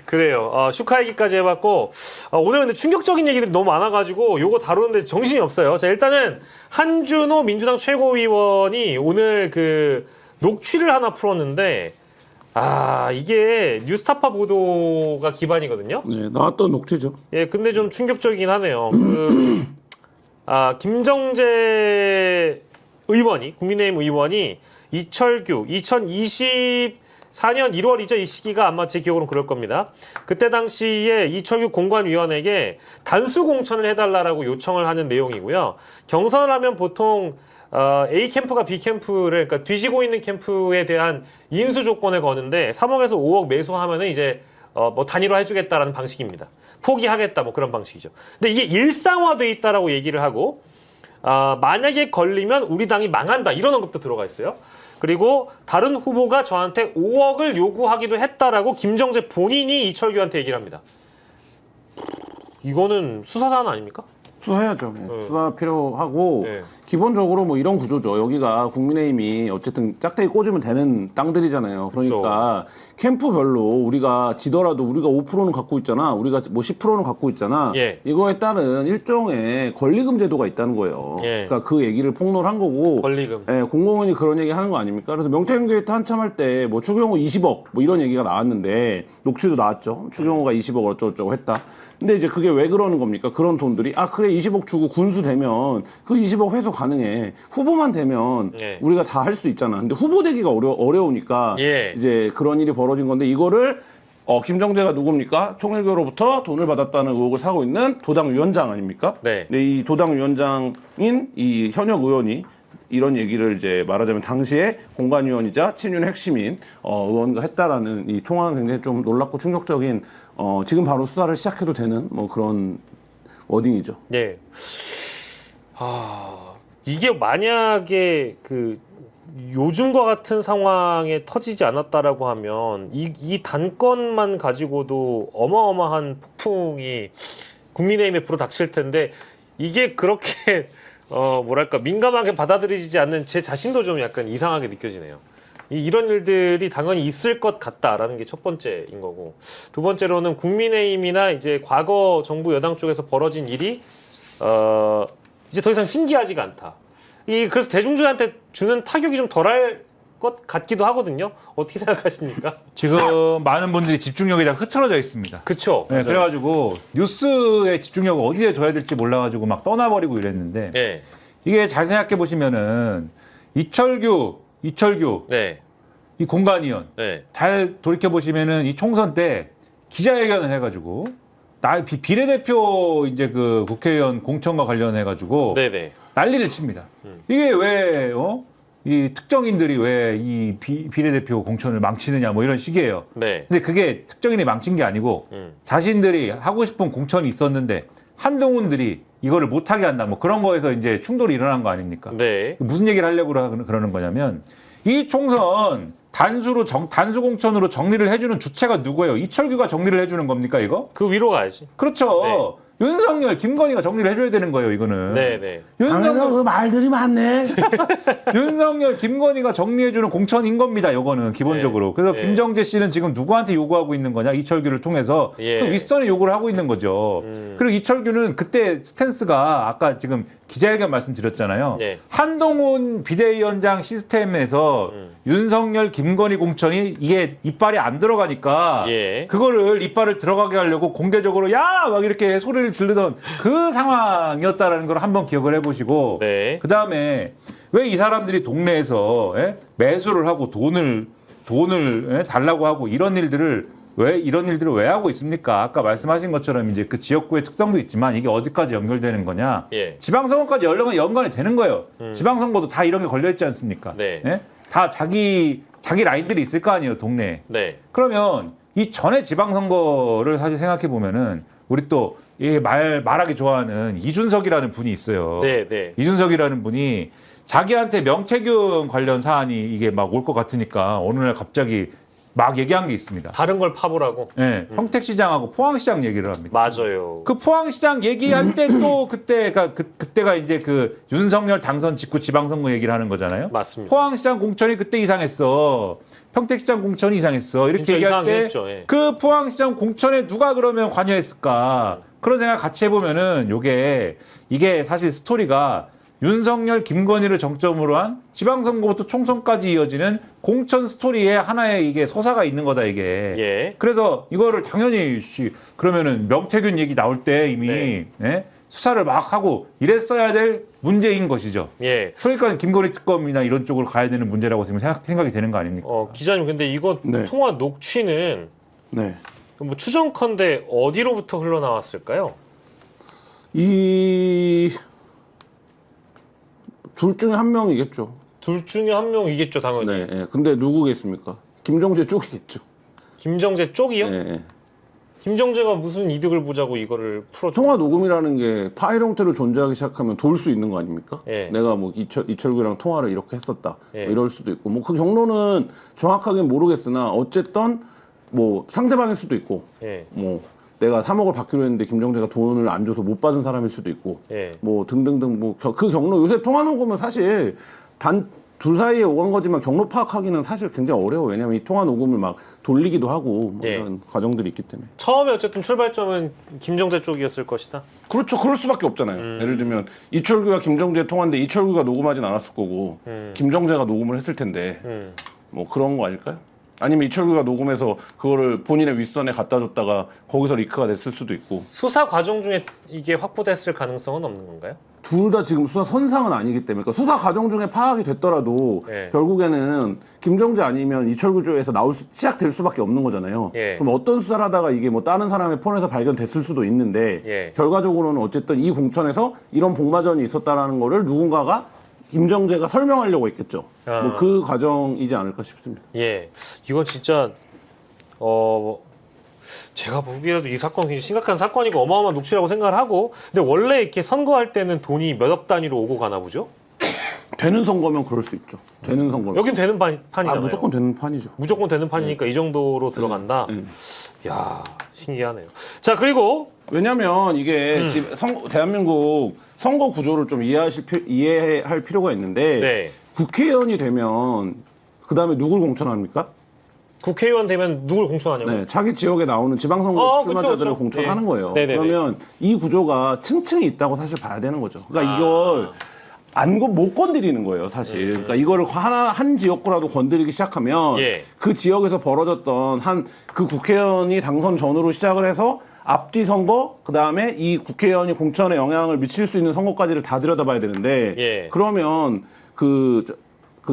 그래요. 슈카 얘기까지 해봤고 오늘 근데 충격적인 얘기들이 너무 많아가지고 요거 다루는데 정신이 없어요. 자, 일단은 한준호 민주당 최고위원이 오늘 그 녹취를 하나 풀었는데 이게 뉴스타파 보도가 기반이거든요. 네, 나왔던 녹취죠. 근데 좀 충격적이긴 하네요. 김정재 의원이 국민의힘 의원이 이철규 2024년 1월이죠. 이 시기가 아마 제 기억으로는 그럴 겁니다. 그때 당시에 이철규 공관위원에게 단수 공천을 해달라고 요청을 하는 내용이고요. 경선을 하면 보통 A 캠프가 B 캠프를 그러니까 뒤지고 있는 캠프에 대한 인수 조건을 거는데 3억에서 5억 매수하면은 이제 뭐 단일화 해주겠다라는 방식입니다. 포기하겠다 뭐 그런 방식이죠. 근데 이게 일상화돼 있다라고 얘기를 하고 만약에 걸리면 우리 당이 망한다 이런 언급도 들어가 있어요. 그리고 다른 후보가 저한테 5억을 요구하기도 했다라고 김정재 본인이 이철규한테 얘기를 합니다. 이거는 수사사안 아닙니까? 수사해야죠. 수사 필요하고 기본적으로 뭐 이런 구조죠. 여기가 국민의힘이 어쨌든 짝대기 꽂으면 되는 땅들이잖아요. 그러니까 캠프별로 우리가 지더라도 우리가 5%는 갖고 있잖아. 우리가 뭐 10%는 갖고 있잖아. 이거에 따른 일종의 권리금 제도가 있다는 거예요. 그러니까 그 얘기를 폭로한 거고. 권리금. 공공원이 그런 얘기 하는 거 아닙니까? 그래서 명태균 게이트 한참 할 때 뭐 추경호 20억 뭐 이런 얘기가 나왔는데 녹취도 나왔죠. 추경호가 20억 어쩌고저쩌고 했다. 근데 이제 그게 왜 그러는 겁니까? 그런 돈들이 그래 20억 주고 군수 되면 그 20억 회수 가능해. 후보만 되면 우리가 다 할 수 있잖아. 근데 후보 되기가 어려우니까 이제 그런 일이 벌어진 건데 이거를 김정재가 누굽니까? 통일교로부터 돈을 받았다는 의혹을 사고 있는 도당위원장 아닙니까? 근데 이 도당위원장인 이 현역 의원이 이런 얘기를 이제 말하자면 당시에 공관위원이자 친윤 핵심인 의원과 했다라는 이 통화는 굉장히 좀 놀랍고 충격적인 지금 바로 수사를 시작해도 되는 뭐 그런 워딩이죠. 이게 만약에 그 요즘과 같은 상황에 터지지 않았다라고 하면 이 단건만 가지고도 어마어마한 폭풍이 국민의힘에 불어닥칠 텐데 이게 그렇게 뭐랄까 민감하게 받아들이지 않는 제 자신도 좀 약간 이상하게 느껴지네요. 이런 일들이 당연히 있을 것 같다라는 게 첫 번째인 거고, 두 번째로는 국민의힘이나 이제 과거 정부 여당 쪽에서 벌어진 일이 이제 더 이상 신기하지가 않다. 그래서 대중들한테 주는 타격이 좀 덜할 것 같기도 하거든요. 어떻게 생각하십니까? 지금 많은 분들이 집중력이 다 흐트러져 있습니다. 그쵸. 그래가지고 뉴스의 집중력을 어디에 둬야 될지 몰라가지고 막 떠나버리고 이랬는데 이게 잘 생각해 보시면은 이철규 이 공관위원 잘 돌이켜 보시면은 이 총선 때 기자회견을 해가지고 비례대표 이제 그 국회의원 공천과 관련해가지고 난리를 칩니다. 이게 왜 이 특정인들이 왜 이 비례대표 공천을 망치느냐 뭐 이런 식이에요. 근데 그게 특정인이 망친 게 아니고 자신들이 하고 싶은 공천이 있었는데 한동훈들이 이거를 못하게 한다 뭐 그런 거에서 이제 충돌이 일어난 거 아닙니까? 무슨 얘기를 하려고 그러는 거냐면 이 총선 단수 공천으로 정리를 해주는 주체가 누구예요? 이철규가 정리를 해주는 겁니까 이거? 그 위로 가야지. 그렇죠. 윤석열, 김건희가 정리를 해줘야 되는 거예요, 이거는. 윤석열 그 말들이 많네. 윤석열, 김건희가 정리해주는 공천인 겁니다, 이거는 기본적으로. 그래서 김정재 씨는 지금 누구한테 요구하고 있는 거냐? 이철규를 통해서 그 윗선에 요구를 하고 있는 거죠. 그리고 이철규는 그때 스탠스가 아까 지금 기자회견 말씀드렸잖아요. 네. 한동훈 비대위원장 시스템에서 윤석열, 김건희 공천이 이게 이빨이 안 들어가니까 예. 그거를 이빨을 들어가게 하려고 공개적으로 야! 막 이렇게 소리를 지르던 그 상황이었다라는 걸 한번 기억을 해보시고 네. 그다음에 왜 이 사람들이 동네에서 매수를 하고 돈을 달라고 하고 이런 일들을 왜 하고 있습니까? 아까 말씀하신 것처럼 이제 그 지역구의 특성도 있지만 이게 어디까지 연결되는 거냐? 예. 지방선거까지 연관이 되는 거예요. 지방선거도 다 이런 게 걸려 있지 않습니까? 네. 예? 다 자기 라인들이 있을 거 아니에요, 동네에. 네. 그러면 이 전에 지방선거를 사실 생각해 보면은 우리 또 말하기 좋아하는 이준석이라는 분이 있어요. 네, 네. 이준석이라는 분이 자기한테 명태균 관련 사안이 이게 막 올 것 같으니까 어느 날 갑자기 막 얘기한 게 있습니다. 다른 걸 파보라고. 네, 평택시장하고 포항시장 얘기를 합니다. 맞아요. 그 포항시장 얘기할 때 또 그때가 이제 그 윤석열 당선 직후 지방선거 얘기를 하는 거잖아요. 맞습니다. 포항시장 공천이 그때 이상했어. 평택시장 공천이 이상했어. 이렇게 얘기할 때 그 포항시장 공천에 누가 그러면 관여했을까? 그런 생각 같이 해보면은 이게 사실 스토리가 윤석열, 김건희를 정점으로 한 지방선거부터 총선까지 이어지는 공천 스토리에 하나의 이게 서사가 있는 거다, 이게. 예. 그래서 이거를 당연히, 그러면은 명태균 얘기 나올 때 이미, 네. 수사를 막 하고 이랬어야 될 문제인 것이죠. 예. 그러니까 김건희 특검이나 이런 쪽으로 가야 되는 문제라고 지금 생각이 되는 거 아닙니까? 기자님, 근데 이거 네. 통화 녹취는 네. 뭐 추정컨대 어디로부터 흘러나왔을까요? 둘 중에 한 명이겠죠. 둘 중에 한 명이겠죠, 당연히. 네, 네. 근데 누구겠습니까? 김정재 쪽이겠죠. 김정재 쪽이요? 네, 네. 김정재가 무슨 이득을 보자고 이거를 풀어줘? 통화 녹음이라는 게 파일 형태로 존재하기 시작하면 돌 수 있는 거 아닙니까? 예. 내가 뭐 이철규랑 통화를 이렇게 했었다. 예. 뭐 이럴 수도 있고, 뭐 그 경로는 정확하게 모르겠으나 어쨌든 뭐 상대방일 수도 있고, 예. 뭐 내가 3억을 받기로 했는데 김정재가 돈을 안 줘서 못 받은 사람일 수도 있고, 예. 뭐 등등등 뭐 그 경로 요새 통화 녹음은 사실 둘 사이에 오간 거지만 경로 파악하기는 사실 굉장히 어려워. 왜냐면 이 통화 녹음을 막 돌리기도 하고 뭐 예. 이런 과정들이 있기 때문에. 처음에 어쨌든 출발점은 김정재 쪽이었을 것이다. 그렇죠. 그럴 수밖에 없잖아요. 예를 들면 이철규와 김정재 통화인데 이철규가 녹음하진 않았을 거고 김정재가 녹음을 했을 텐데 뭐 그런 거 아닐까요? 아니면 이철규가 녹음해서 그거를 본인의 윗선에 갖다 줬다가 거기서 리크가 됐을 수도 있고. 수사 과정 중에 이게 확보됐을 가능성은 없는 건가요? 둘 다 지금 수사 선상은 아니기 때문에, 그러니까 수사 과정 중에 파악이 됐더라도 예. 결국에는 김정재 아니면 이철규 쪽에서 시작될 수밖에 없는 거잖아요. 예. 그럼 어떤 수사를 하다가 이게 뭐 다른 사람의 폰에서 발견됐을 수도 있는데 예. 결과적으로는 어쨌든 이 공천에서 이런 복마전이 있었다라는 거를 누군가가 김정재가 설명하려고 했겠죠. 뭐 그 과정이지 않을까 싶습니다. 예, 이건 진짜 제가 보기에도 이 사건 굉장히 심각한 사건이고 어마어마한 녹취라고 생각을 하고, 근데 원래 이렇게 선거할 때는 돈이 몇억 단위로 오고 가나 보죠? 되는 선거면 그럴 수 있죠. 되는 선거면. 여긴 되는 판이잖아요. 무조건 되는 판이죠. 무조건 되는 판이니까 이 정도로 들어간다. 네. 야, 신기하네요. 자, 그리고 왜냐면 이게 지금 대한민국 선거 구조를 좀 이해할 필요가 있는데 네. 국회의원이 되면 그 다음에 누굴 공천합니까? 국회의원 되면 누굴 공천하냐고? 네, 자기 지역에 나오는 지방선거 출마자들을 그쵸. 공천하는 거예요. 네네네. 그러면 이 구조가 층층이 있다고 사실 봐야 되는 거죠. 그러니까 이걸 못 건드리는 거예요, 사실. 그러니까 이거를 한 지역구라도 건드리기 시작하면 예. 그 지역에서 벌어졌던 그 국회의원이 당선 전후로 시작을 해서 앞뒤 선거, 그 다음에 이 국회의원이 공천에 영향을 미칠 수 있는 선거까지를 다 들여다봐야 되는데, 예. 그러면 그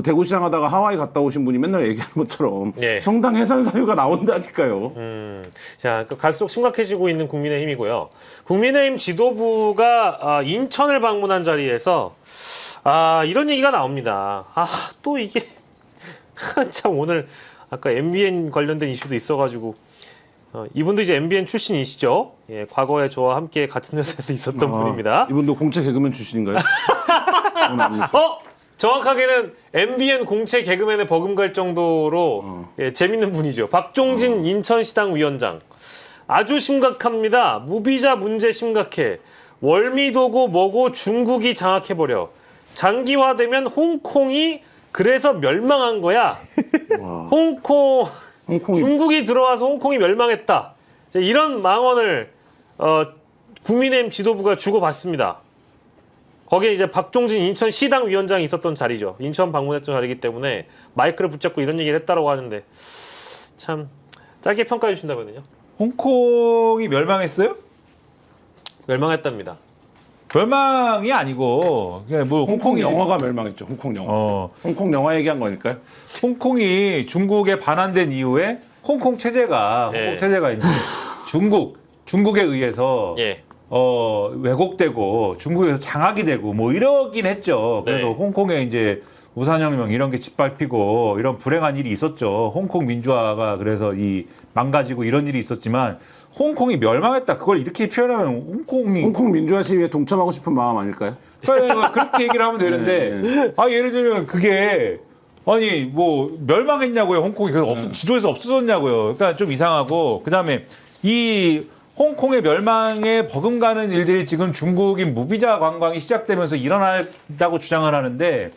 대구시장 하다가 하와이 갔다 오신 분이 맨날 얘기하는 것처럼 예. 정당 해산 사유가 나온다니까요. 자, 갈수록 심각해지고 있는 국민의힘이고요. 국민의힘 지도부가 인천을 방문한 자리에서 이런 얘기가 나옵니다. 또 이게 참 오늘 아까 MBN 관련된 이슈도 있어가지고 이분도 이제 MBN 출신이시죠? 예, 과거에 저와 함께 같은 회사에서 있었던 분입니다. 이분도 공채 개그맨 출신인가요? 정확하게는 MBN 공채 개그맨에 버금갈 정도로 재밌는 분이죠. 박종진 인천시당 위원장. 아주 심각합니다. 무비자 문제 심각해. 월미도고 뭐고 중국이 장악해버려. 장기화되면 홍콩이 그래서 멸망한 거야. 중국이 들어와서 홍콩이 멸망했다. 이런 망언을 국민의힘 지도부가 주고받습니다. 거기에 이제 박종진 인천시당 위원장이 있었던 자리죠. 인천 방문했던 자리이기 때문에 마이크를 붙잡고 이런 얘기를 했다라고 하는데 참 짧게 평가해 주신다면요. 홍콩이 멸망했어요? 멸망했답니다. 멸망이 아니고 그냥 뭐 홍콩 영화가 멸망했죠. 홍콩 영화. 홍콩 영화 얘기한 거니까요. 홍콩이 중국에 반환된 이후에 홍콩 체제가 이제 중국에 의해서 예. 왜곡되고 중국에서 장악이 되고 뭐 이러긴 했죠. 그래서 네. 홍콩에 이제 우산혁명 이런 게 짓밟히고 이런 불행한 일이 있었죠. 홍콩 민주화가 그래서 이 망가지고 이런 일이 있었지만 홍콩이 멸망했다. 그걸 이렇게 표현하면 홍콩 민주화 시위에 동참하고 싶은 마음 아닐까요? 그렇게 얘기를 하면 되는데 예를 들면 그게 아니 뭐 멸망했냐고요. 홍콩이 그래서 지도에서 없어졌냐고요. 그러니까 좀 이상하고 그다음에 이 홍콩의 멸망에 버금가는 일들이 지금 중국인 무비자 관광이 시작되면서 일어난다고 주장을 하는데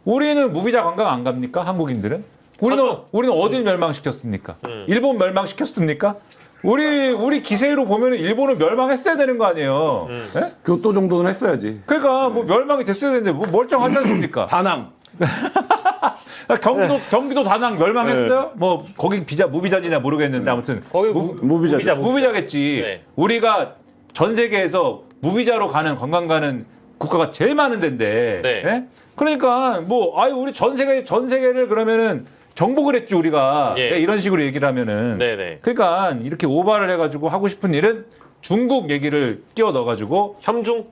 우리는 무비자 관광 안 갑니까? 한국인들은? 우리는 어딜 멸망시켰습니까? 일본 멸망시켰습니까? 우리 기세로 보면 일본은 멸망했어야 되는 거 아니에요? 네? 교토 정도는 했어야지. 그러니까 뭐 멸망이 됐어야 되는데 뭐 멀쩡하지 않습니까? 다낭. 경기도 다낭 멸망했어요? 뭐 거기 무비자지나 모르겠는데 아무튼 거기 무비자겠지. 네. 우리가 전 세계에서 무비자로 관광 가는 국가가 제일 많은 데인데. 네. 예? 그러니까 우리 전 세계를 그러면은 정복을 했지 우리가. 예. 이런 식으로 얘기를 하면은. 네네. 그러니까 이렇게 오바를 해가지고 하고 싶은 일은 중국 얘기를 끼워 넣어가지고 협중도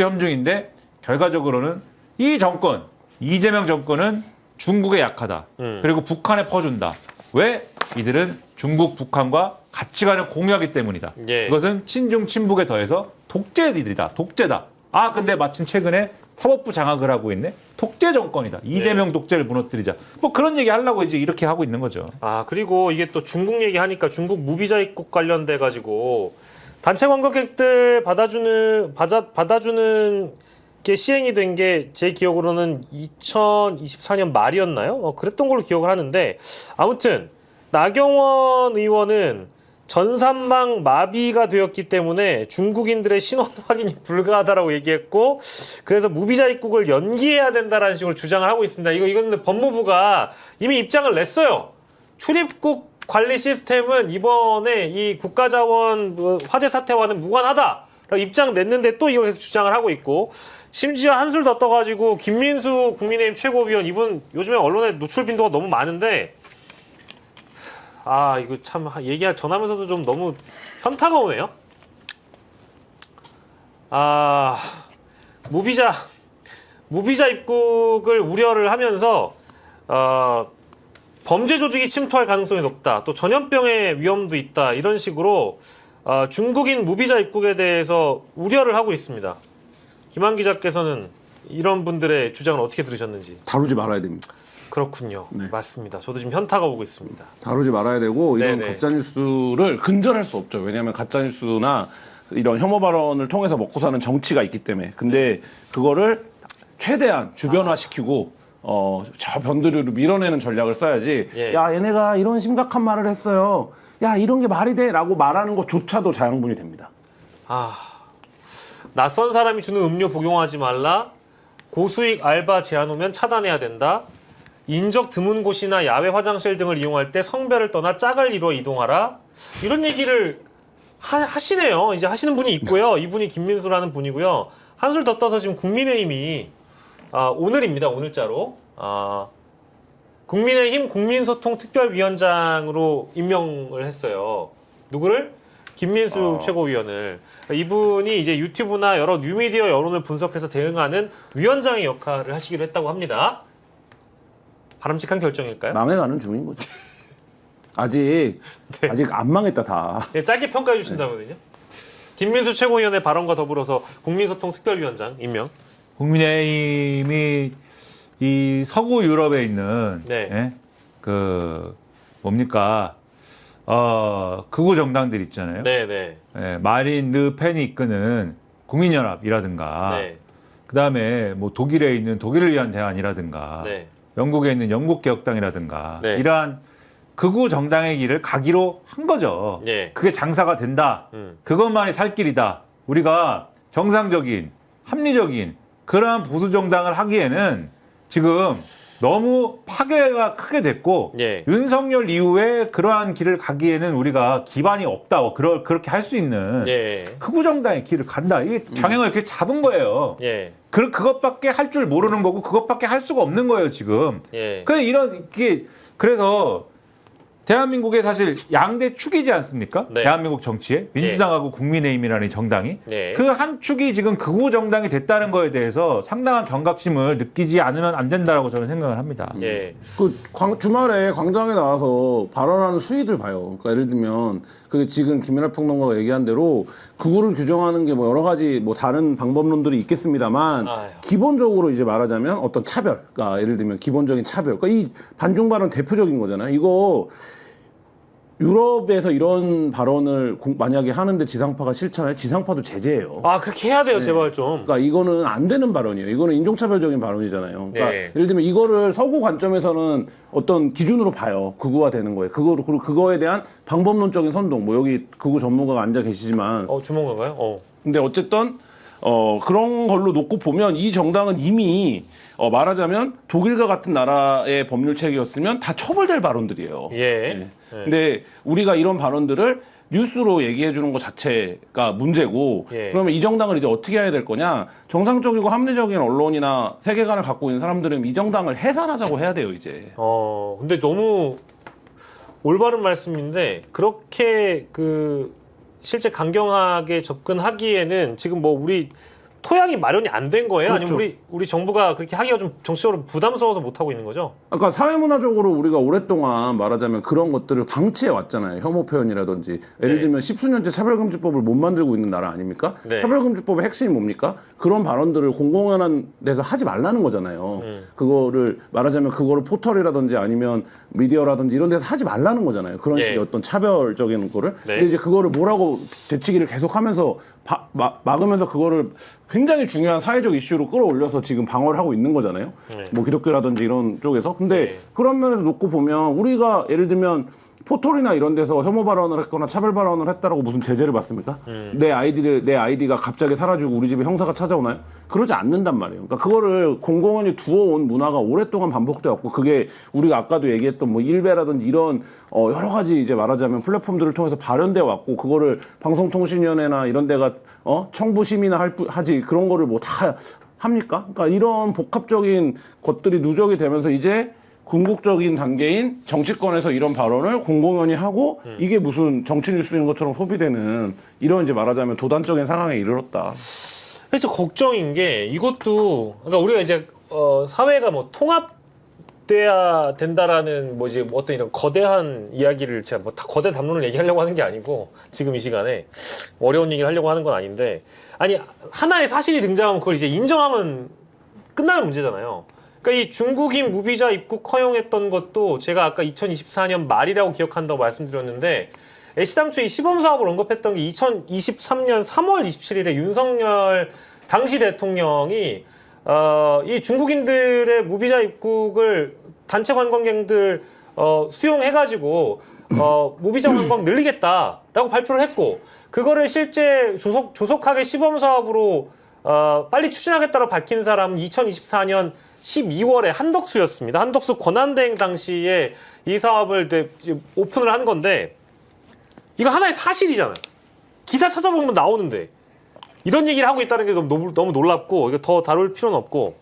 협중인데 결과적으로는 이 정권 이재명 정권은 중국에 약하다. 그리고 북한에 퍼준다. 왜? 이들은 중국, 북한과 같이 가는 공유하기 때문이다. 예. 그것은 친중, 친북에 더해서 독재들이다. 독재다. 근데 마침 최근에 사법부 장악을 하고 있네. 독재 정권이다. 이재명 독재를 무너뜨리자. 뭐 그런 얘기 하려고 이제 이렇게 하고 있는 거죠. 그리고 이게 또 중국 얘기하니까 중국 무비자 입국 관련돼 가지고 단체 관광객들 받아주는 게 시행이 된 게 제 기억으로는 2024년 말이었나요? 그랬던 걸로 기억을 하는데 아무튼 나경원 의원은 전산망 마비가 되었기 때문에 중국인들의 신원 확인이 불가하다라고 얘기했고 그래서 무비자 입국을 연기해야 된다라는 식으로 주장을 하고 있습니다. 이건 법무부가 이미 입장을 냈어요. 출입국 관리 시스템은 이번에 이 국가자원 화재 사태와는 무관하다. 입장 냈는데 또 이거 계속 주장을 하고 있고 심지어 한술 더 떠가지고 김민수 국민의힘 최고위원 이분 요즘에 언론에 노출 빈도가 너무 많은데 이거 참 전하면서도 좀 너무 현타가 오네요. 무비자 입국을 우려를 하면서 범죄 조직이 침투할 가능성이 높다. 또 전염병의 위험도 있다. 이런 식으로 중국인 무비자 입국에 대해서 우려를 하고 있습니다. 김한 기자께서는 이런 분들의 주장을 어떻게 들으셨는지. 다루지 말아야 됩니다. 그렇군요. 네. 맞습니다. 저도 지금 현타가 오고 있습니다. 다루지 말아야 되고 이런 네네. 가짜뉴스를 근절할 수 없죠. 왜냐하면 가짜뉴스나 이런 혐오 발언을 통해서 먹고 사는 정치가 있기 때문에. 근데 그거를 최대한 주변화시키고 저 변두리로 밀어내는 전략을 써야지. 예. 야 얘네가 이런 심각한 말을 했어요. 야 이런 게 말이 돼? 라고 말하는 것조차도 자양분이 됩니다. 낯선 사람이 주는 음료 복용하지 말라. 고수익 알바 제한 오면 차단해야 된다. 인적 드문 곳이나 야외 화장실 등을 이용할 때 성별을 떠나 짝을 이루어 이동하라. 이런 얘기를 하시네요. 이제 하시는 분이 있고요. 이분이 김민수라는 분이고요. 한술 더 떠서 지금 국민의힘이 오늘입니다. 오늘자로 국민의힘 국민소통특별위원장으로 임명을 했어요. 누구를? 김민수 최고위원을. 이분이 이제 유튜브나 여러 뉴미디어 여론을 분석해서 대응하는 위원장의 역할을 하시기로 했다고 합니다. 바람직한 결정일까요? 망해가는 중인 거지. 아직 안 망했다 다. 네, 짧게 평가해 주신다면요. 김민수 최고위원의 발언과 더불어서 국민소통특별위원장 임명. 국민의힘이 이 서구 유럽에 있는 네. 극우 정당들 있잖아요. 네네. 마린 르펜이 이끄는 국민연합이라든가, 네. 그다음에 뭐 독일에 있는 독일을 위한 대안이라든가, 네. 영국에 있는 영국개혁당이라든가, 네. 이러한 극우 정당의 길을 가기로 한 거죠. 네. 그게 장사가 된다. 그것만이 살 길이다. 우리가 정상적인 합리적인 그러한 보수 정당을 하기에는 지금 너무 파괴가 크게 됐고 예. 윤석열 이후에 그러한 길을 가기에는 우리가 기반이 없다. 그렇게 할 수 있는 예. 극우 정당의 길을 간다. 이게 방향을 이렇게 잡은 거예요. 예. 그것밖에 할 줄 모르는 거고 그것밖에 할 수가 없는 거예요 지금. 예. 그래서 대한민국의 사실 양대 축이지 않습니까? 네. 대한민국 정치에 민주당하고 국민의힘이라는 이 정당이 네. 그 한 축이 지금 극우 정당이 됐다는 거에 대해서 상당한 경각심을 느끼지 않으면 안 된다라고 저는 생각을 합니다. 예. 주말에 광장에 나와서 발언하는 수위들 봐요. 그러니까 예를 들면 그 지금 김연아 평론가가 얘기한 대로 극우를 규정하는 게 뭐 여러 가지 뭐 다른 방법론들이 있겠습니다만 기본적으로 이제 말하자면 어떤 차별, 그러니까 예를 들면 기본적인 차별. 그러니까 이 반중 발언 대표적인 거잖아요. 이거 유럽에서 이런 발언을 만약에 하는데 지상파가 싫잖아요. 지상파도 제재해요. 아, 그렇게 해야 돼요, 제발 좀. 그러니까 이거는 안 되는 발언이에요. 이거는 인종차별적인 발언이잖아요. 그러니까 네. 예를 들면 이거를 서구 관점에서는 어떤 기준으로 봐요. 극우화 되는 거예요. 그리고 그거에 대한 방법론적인 선동. 뭐 여기 극우 전문가가 앉아 계시지만. 전문가가요? 근데 어쨌든 그런 걸로 놓고 보면 이 정당은 이미 말하자면 독일과 같은 나라의 법률 체계였으면 다 처벌될 발언들이에요. 예. 근데 우리가 이런 발언들을 뉴스로 얘기해 주는 것 자체가 문제고 그러면 이 정당을 이제 어떻게 해야 될 거냐? 정상적이고 합리적인 언론이나 세계관을 갖고 있는 사람들은 이 정당을 해산하자고 해야 돼요, 이제. 근데 너무 올바른 말씀인데 그렇게 실제 강경하게 접근하기에는 지금 뭐 우리 토양이 마련이 안 된 거예요? 그렇죠. 아니면 우리 정부가 그렇게 하기가 좀 정치적으로 부담스러워서 못 하고 있는 거죠? 그러니까 사회문화적으로 우리가 오랫동안 말하자면 그런 것들을 방치해 왔잖아요. 혐오 표현이라든지. 예를 들면 십수년째 차별금지법을 못 만들고 있는 나라 아닙니까? 네. 차별금지법의 핵심이 뭡니까? 그런 발언들을 공공연한 데서 하지 말라는 거잖아요. 그거를 말하자면 그거를 포털이라든지 아니면 미디어라든지 이런 데서 하지 말라는 거잖아요. 그런 식의 어떤 차별적인 거를. 근데 이제 그거를 뭐라고 되치기를 계속하면서 막으면서 그거를 굉장히 중요한 사회적 이슈로 끌어올려서 지금 방어를 하고 있는 거잖아요. 뭐 기독교라든지 이런 쪽에서. 근데 그런 면에서 놓고 보면 우리가 예를 들면 포털이나 이런 데서 혐오 발언을 했거나 차별 발언을 했다라고 무슨 제재를 받습니까? 내 아이디가 갑자기 사라지고 우리 집에 형사가 찾아오나요? 그러지 않는단 말이에요. 그러니까 그거를 공공연히 두어온 문화가 오랫동안 반복돼 왔고 그게 우리가 아까도 얘기했던 뭐 일베라든지 이런 여러 가지 이제 말하자면 플랫폼들을 통해서 발현돼 왔고 그거를 방송통신위원회나 이런 데가 청부 심의나 하지 그런 거를 뭐 다 합니까? 그러니까 이런 복합적인 것들이 누적이 되면서 이제 궁극적인 단계인 정치권에서 이런 발언을 공공연히 하고 이게 무슨 정치 뉴스인 것처럼 소비되는 이런 이제 말하자면 도단적인 상황에 이르렀다. 그래서 걱정인 게 이것도 그러니까 우리가 이제 사회가 뭐 통합돼야 된다라는 뭐지 어떤 이런 거대한 이야기를 제가 뭐 다 거대 담론을 얘기하려고 하는 게 아니고 지금 이 시간에 어려운 얘기를 하려고 하는 건 아닌데 아니 하나의 사실이 등장하면 그걸 이제 인정하면 끝나는 문제잖아요. 그러니까 이 중국인 무비자 입국 허용했던 것도 제가 아까 2024년 말이라고 기억한다고 말씀드렸는데 애시당초 이 시범 사업을 언급했던 게 2023년 3월 27일에 윤석열 당시 대통령이 이 중국인들의 무비자 입국을 단체 관광객들 수용해가지고 무비자 관광 늘리겠다라고 발표를 했고 그거를 실제 조속하게 시범 사업으로 빨리 추진하겠다고 밝힌 사람은 2024년 12월에 한덕수였습니다. 한덕수 권한대행 당시에 이 사업을 오픈을 한 건데 이거 하나의 사실이잖아요. 기사 찾아보면 나오는데 이런 얘기를 하고 있다는 게 너무 놀랍고 이거 더 다룰 필요는 없고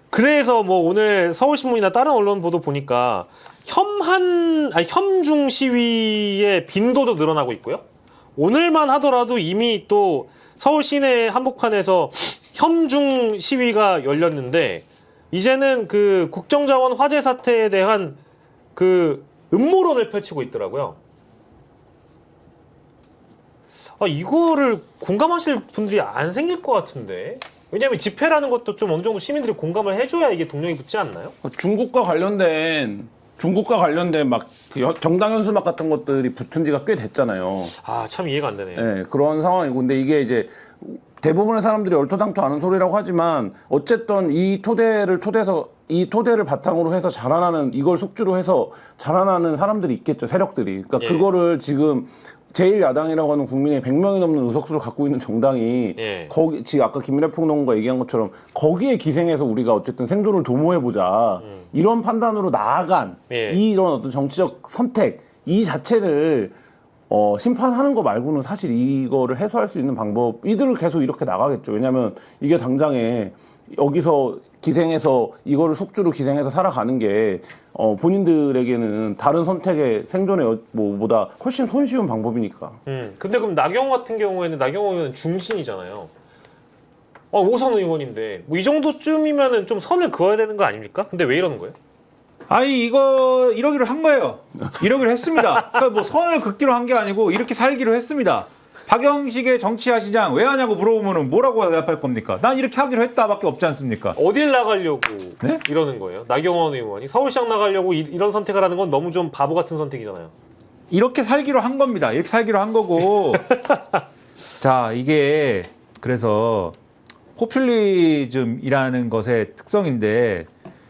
그래서 뭐 오늘 서울신문이나 다른 언론 보도 보니까 혐중 시위의 빈도도 늘어나고 있고요. 오늘만 하더라도 이미 또 서울 시내 한복판에서 혐중 시위가 열렸는데 이제는 그 국정자원 화재 사태에 대한 그 음모론을 펼치고 있더라고요. 이거를 공감하실 분들이 안 생길 것 같은데 왜냐하면 집회라는 것도 좀 어느 정도 시민들이 공감을 해줘야 이게 동력이 붙지 않나요? 중국과 관련된 막 정당 현수막 같은 것들이 붙은 지가 꽤 됐잖아요. 참 이해가 안 되네요. 네, 그런 상황이고 근데 이게 이제 대부분의 사람들이 얼토당토 아는 소리라고 하지만 어쨌든 이 토대를 바탕으로 해서 자라나는 이걸 숙주로 해서 자라나는 사람들이 있겠죠. 세력들이. 그러니까 그거를 지금 제1야당이라고 하는 국민의 100명이 넘는 의석수를 갖고 있는 정당이 예. 거기 지금 아까 김민하 평론가 얘기한 것처럼 거기에 기생해서 우리가 어쨌든 생존을 도모해보자 이런 판단으로 나아간 예. 이런 어떤 정치적 선택 이 자체를 심판하는 거 말고는 사실 이거를 해소할 수 있는 방법 이들을 계속 이렇게 나가겠죠. 왜냐하면 이게 당장에 여기서 기생해서 이거를 숙주로 기생해서 살아가는 게 본인들에게는 다른 선택의 생존의 뭐보다 훨씬 손쉬운 방법이니까. 근데 그럼 나경원 같은 경우에는 나경원 의원은 중신이잖아요. 오선 의원인데 뭐 이 정도쯤이면은 좀 선을 그어야 되는 거 아닙니까? 근데 왜 이러는 거예요? 아니 이거 이러기로 한 거예요. 이러기로 했습니다. 그러니까 뭐 선을 긋기로 한 게 아니고 이렇게 살기로 했습니다. 박영식의 정치화시장 왜 하냐고 물어보면 뭐라고 대답할 겁니까? 난 이렇게 하기로 했다밖에 없지 않습니까? 어딜 나가려고 네? 이러는 거예요? 나경원 의원이 서울시장 나가려고 이런 선택을 하는 건 너무 좀 바보 같은 선택이잖아요. 이렇게 살기로 한 겁니다. 이렇게 살기로 한 거고. 자, 이게 그래서 포퓰리즘이라는 것의 특성인데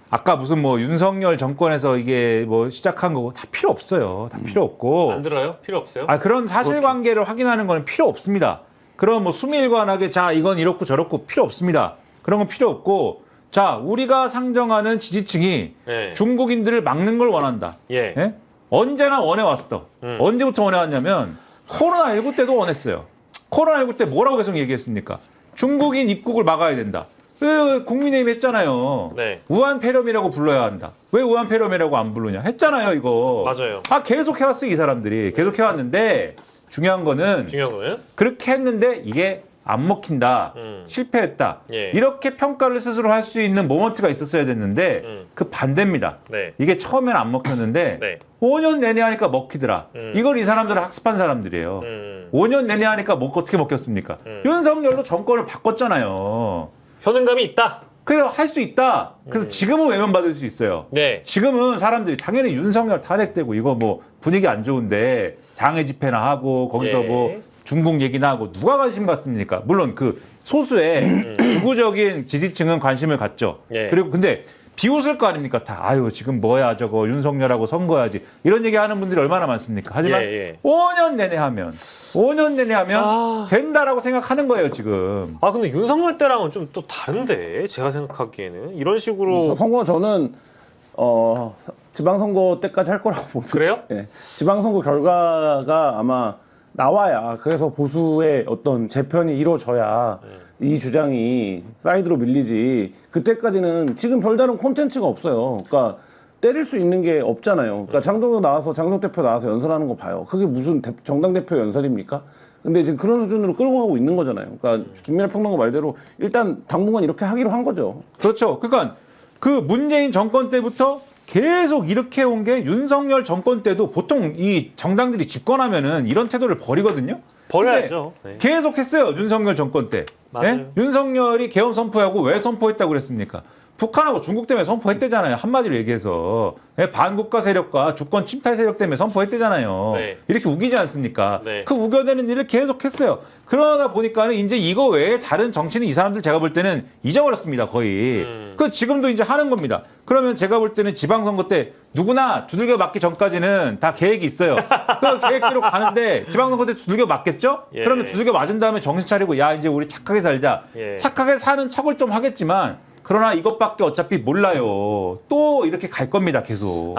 아까 무슨 뭐 윤석열 정권에서 이게 뭐 시작한 거고 다 필요 없어요. 다 필요 없고. 안 들어요? 필요 없어요? 그런 사실관계를 확인하는 거는 필요 없습니다. 그런 뭐 수밀관하게 자 이건 이렇고 저렇고 필요 없습니다. 그런 건 필요 없고 자 우리가 상정하는 지지층이 예. 중국인들을 막는 걸 원한다. 예. 예? 언제나 원해왔어. 언제부터 원해왔냐면 코로나19 때도 원했어요. 코로나19 때 뭐라고 계속 얘기했습니까? 중국인 입국을 막아야 된다. 국민의힘 했잖아요. 네. 우한 폐렴이라고 불러야 한다. 왜 우한 폐렴이라고 안 부르냐? 했잖아요, 이거. 맞아요. 계속 해왔어요, 이 사람들이. 계속 해왔는데 중요한 거는 그렇게 했는데 이게 안 먹힌다. 실패했다. 예. 이렇게 평가를 스스로 할 수 있는 모먼트가 있었어야 됐는데 그 반대입니다. 네. 이게 처음엔 안 먹혔는데 네. 5년 내내 하니까 먹히더라. 이걸 이 사람들은 학습한 사람들이에요. 5년 내내 하니까 어떻게 먹혔습니까? 윤석열로 정권을 바꿨잖아요. 효능감이 있다. 그래서 할 수 있다. 그래서 지금은 외면받을 수 있어요. 네. 지금은 사람들이 당연히 윤석열 탄핵되고 이거 뭐 분위기 안 좋은데 장애 집회나 하고 거기서 예. 뭐 중국 얘기나 하고 누가 관심 갖습니까? 물론 그 소수의 극우적인 지지층은 관심을 갖죠. 예. 그리고 근데 비웃을 거 아닙니까? 다 아유 지금 뭐야 저거 윤석열하고 선거야지 이런 얘기하는 분들이 얼마나 많습니까? 하지만 예. 5년 내내 하면 된다라고 생각하는 거예요 지금. 근데 윤석열 때랑은 좀 또 다른데 제가 생각하기에는 이런 식으로 선거 저는 지방선거 때까지 할 거라고 봅니다. 그래요? 예. 지방선거 결과가 아마 나와야 그래서 보수의 어떤 재편이 이루어져야 이 주장이 사이드로 밀리지 그때까지는 지금 별다른 콘텐츠가 없어요. 그러니까 때릴 수 있는 게 없잖아요. 그러니까 장동 대표 나와서 연설하는 거 봐요. 그게 무슨 정당 대표 연설입니까? 근데 지금 그런 수준으로 끌고 가고 있는 거잖아요. 그러니까 김민하 평론가 말대로 일단 당분간 이렇게 하기로 한 거죠. 그렇죠. 그러니까 그 문재인 정권 때부터 계속 이렇게 온 게 윤석열 정권 때도 보통 이 정당들이 집권하면은 이런 태도를 버리거든요. 버려야죠. 네. 계속 했어요. 윤석열 정권 때. 맞아요. 예? 윤석열이 계엄 선포하고 왜 선포했다고 그랬습니까? 북한하고 중국 때문에 선포했대잖아요. 한마디로 얘기해서. 예? 반국가 세력과 주권 침탈 세력 때문에 선포했대잖아요. 네. 이렇게 우기지 않습니까? 네. 그 우겨대는 일을 계속 했어요. 그러다 보니까는 이제 이거 외에 다른 정치는 이 사람들 제가 볼 때는 잊어버렸습니다. 거의. 그 지금도 이제 하는 겁니다. 그러면 제가 볼 때는 지방선거 때 누구나 두들겨 맞기 전까지는 다 계획이 있어요. 그 계획대로 가는데 지방선거 때 두들겨 맞겠죠? 예. 그러면 두들겨 맞은 다음에 정신 차리고 야 이제 우리 착하게 살자. 예. 착하게 사는 척을 좀 하겠지만 그러나 이것밖에 어차피 몰라요. 또 이렇게 갈 겁니다. 계속.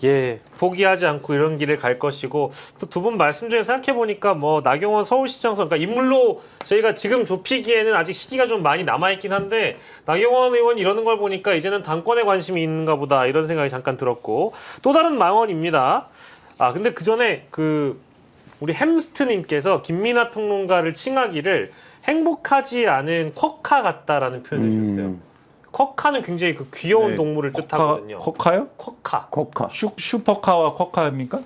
예. 포기하지 않고 이런 길을 갈 것이고 또 두 분 말씀 중에 생각해보니까 뭐 나경원 서울시장 선거 그러니까 인물로 저희가 지금 좁히기에는 아직 시기가 좀 많이 남아있긴 한데 나경원 의원 이러는 걸 보니까 이제는 당권에 관심이 있는가 보다 이런 생각이 잠깐 들었고 또 다른 망언입니다. 근데 그 전에 우리 햄스트님께서 김민하 평론가를 칭하기를 행복하지 않은 쿼카 같다라는 표현을 주셨어요. 쿼카는 굉장히 그 귀여운 네, 동물을 뜻하거든요. 쿼카요? 쿼카. 슈퍼카와 쿼카입니까?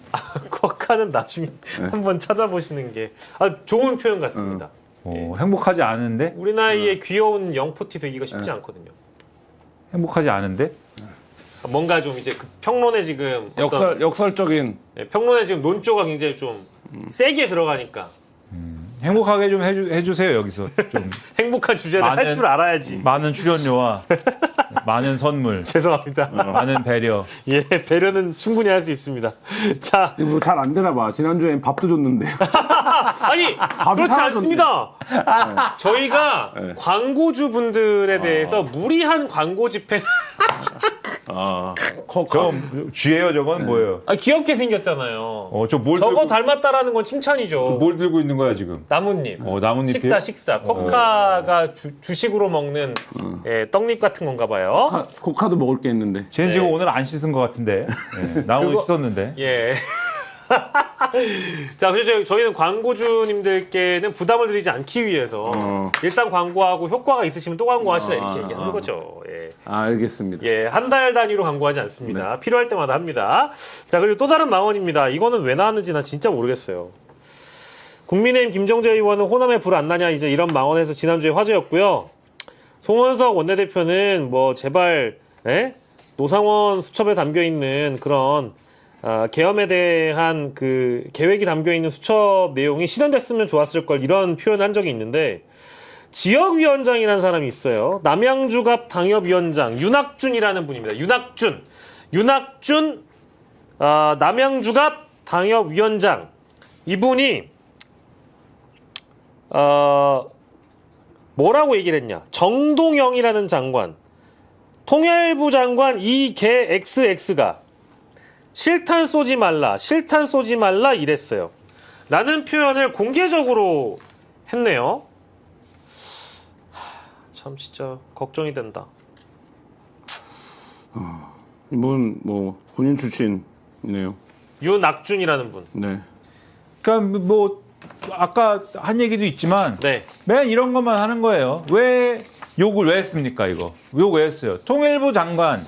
쿼카는 나중에 한번 찾아보시는 게 좋은 표현 같습니다. 행복하지 않은데? 우리 나이에 귀여운 영포티 되기가 쉽지 않거든요. 행복하지 않은데? 뭔가 좀 이제 그 평론에 지금 역설적인 평론에 지금 논조가 굉장히 좀 세게 들어가니까 행복하게 좀 해주세요 여기서 좀 행복한 주제를 할 줄 알아야지. 많은 출연료와 많은 선물, 죄송합니다. 많은 배려. 예, 배려는 충분히 할 수 있습니다. 자, 뭐 잘 안 되나 봐. 지난주엔 밥도 줬는데. 아니 그렇지 사라졌네. 않습니다. 저희가 네. 광고주 분들에 대해서 무리한 광고 집행. 그럼 쥐예요, 저건 뭐예요? 아, 귀엽게 생겼잖아요. 저뭘 저거 들고, 닮았다라는 건 칭찬이죠. 뭘 들고 있는 거야 지금? 나뭇잎. 나뭇잎이요? 식사. 코카가 주식으로 먹는 예, 떡잎 같은 건가 봐요. 코카도 먹을 게 있는데. 쟤는 지금 오늘 안 씻은 것 같은데. 나 오늘 씻었는데. 예. 자, 그래서 저희는 광고주님들께는 부담을 드리지 않기 위해서 일단 광고하고 효과가 있으시면 또 광고하시라 이렇게 얘기하는 거죠. 예. 알겠습니다. 예, 한 달 단위로 광고하지 않습니다. 필요할 때마다 합니다. 자, 그리고 또 다른 망언입니다. 이거는 왜 나왔는지 나 진짜 모르겠어요. 국민의힘 김정재 의원은 호남에 불 안 나냐 이제 이런 망언에서 지난주에 화제였고요. 송원석 원내대표는 뭐 제발 노상원 수첩에 담겨 있는 그런 계엄에 대한 그 계획이 담겨 있는 수첩 내용이 실현됐으면 좋았을 걸 이런 표현을 한 적이 있는데 지역위원장이라는 사람이 있어요. 남양주갑 당협위원장 윤학준이라는 분입니다. 윤학준 남양주갑 당협위원장 이분이 뭐라고 얘기를 했냐? 정동영이라는 장관, 통일부 장관 이개 XX가 실탄 쏘지 말라 이랬어요. 라는 표현을 공개적으로 했네요. 참 진짜 걱정이 된다. 이분 뭐 군인 출신이네요. 윤학준이라는 분. 네. 그러니까 뭐 아까 한 얘기도 있지만 네. 맨 이런 것만 하는 거예요. 왜 욕을 왜 했습니까 이거? 욕 왜 했어요? 통일부 장관.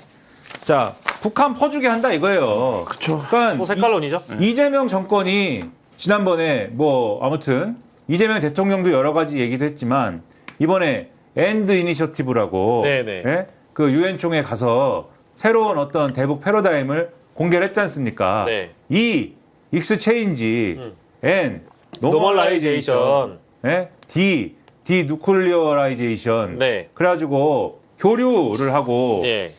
자, 북한 퍼주게 한다 이거예요. 그렇죠. 그러니까 또 색깔론이죠. 이재명 정권이 지난번에 뭐 아무튼 이재명 대통령도 여러 가지 얘기도 했지만 이번에 엔드 이니셔티브라고 네네. 그 유엔 총회 가서 새로운 어떤 대북 패러다임을 공개를 했지 않습니까? 네. 이 익스체인지 N 노멀라이제이션. D 누클리어라이제이션. 네. 그래가지고 교류를 하고 예.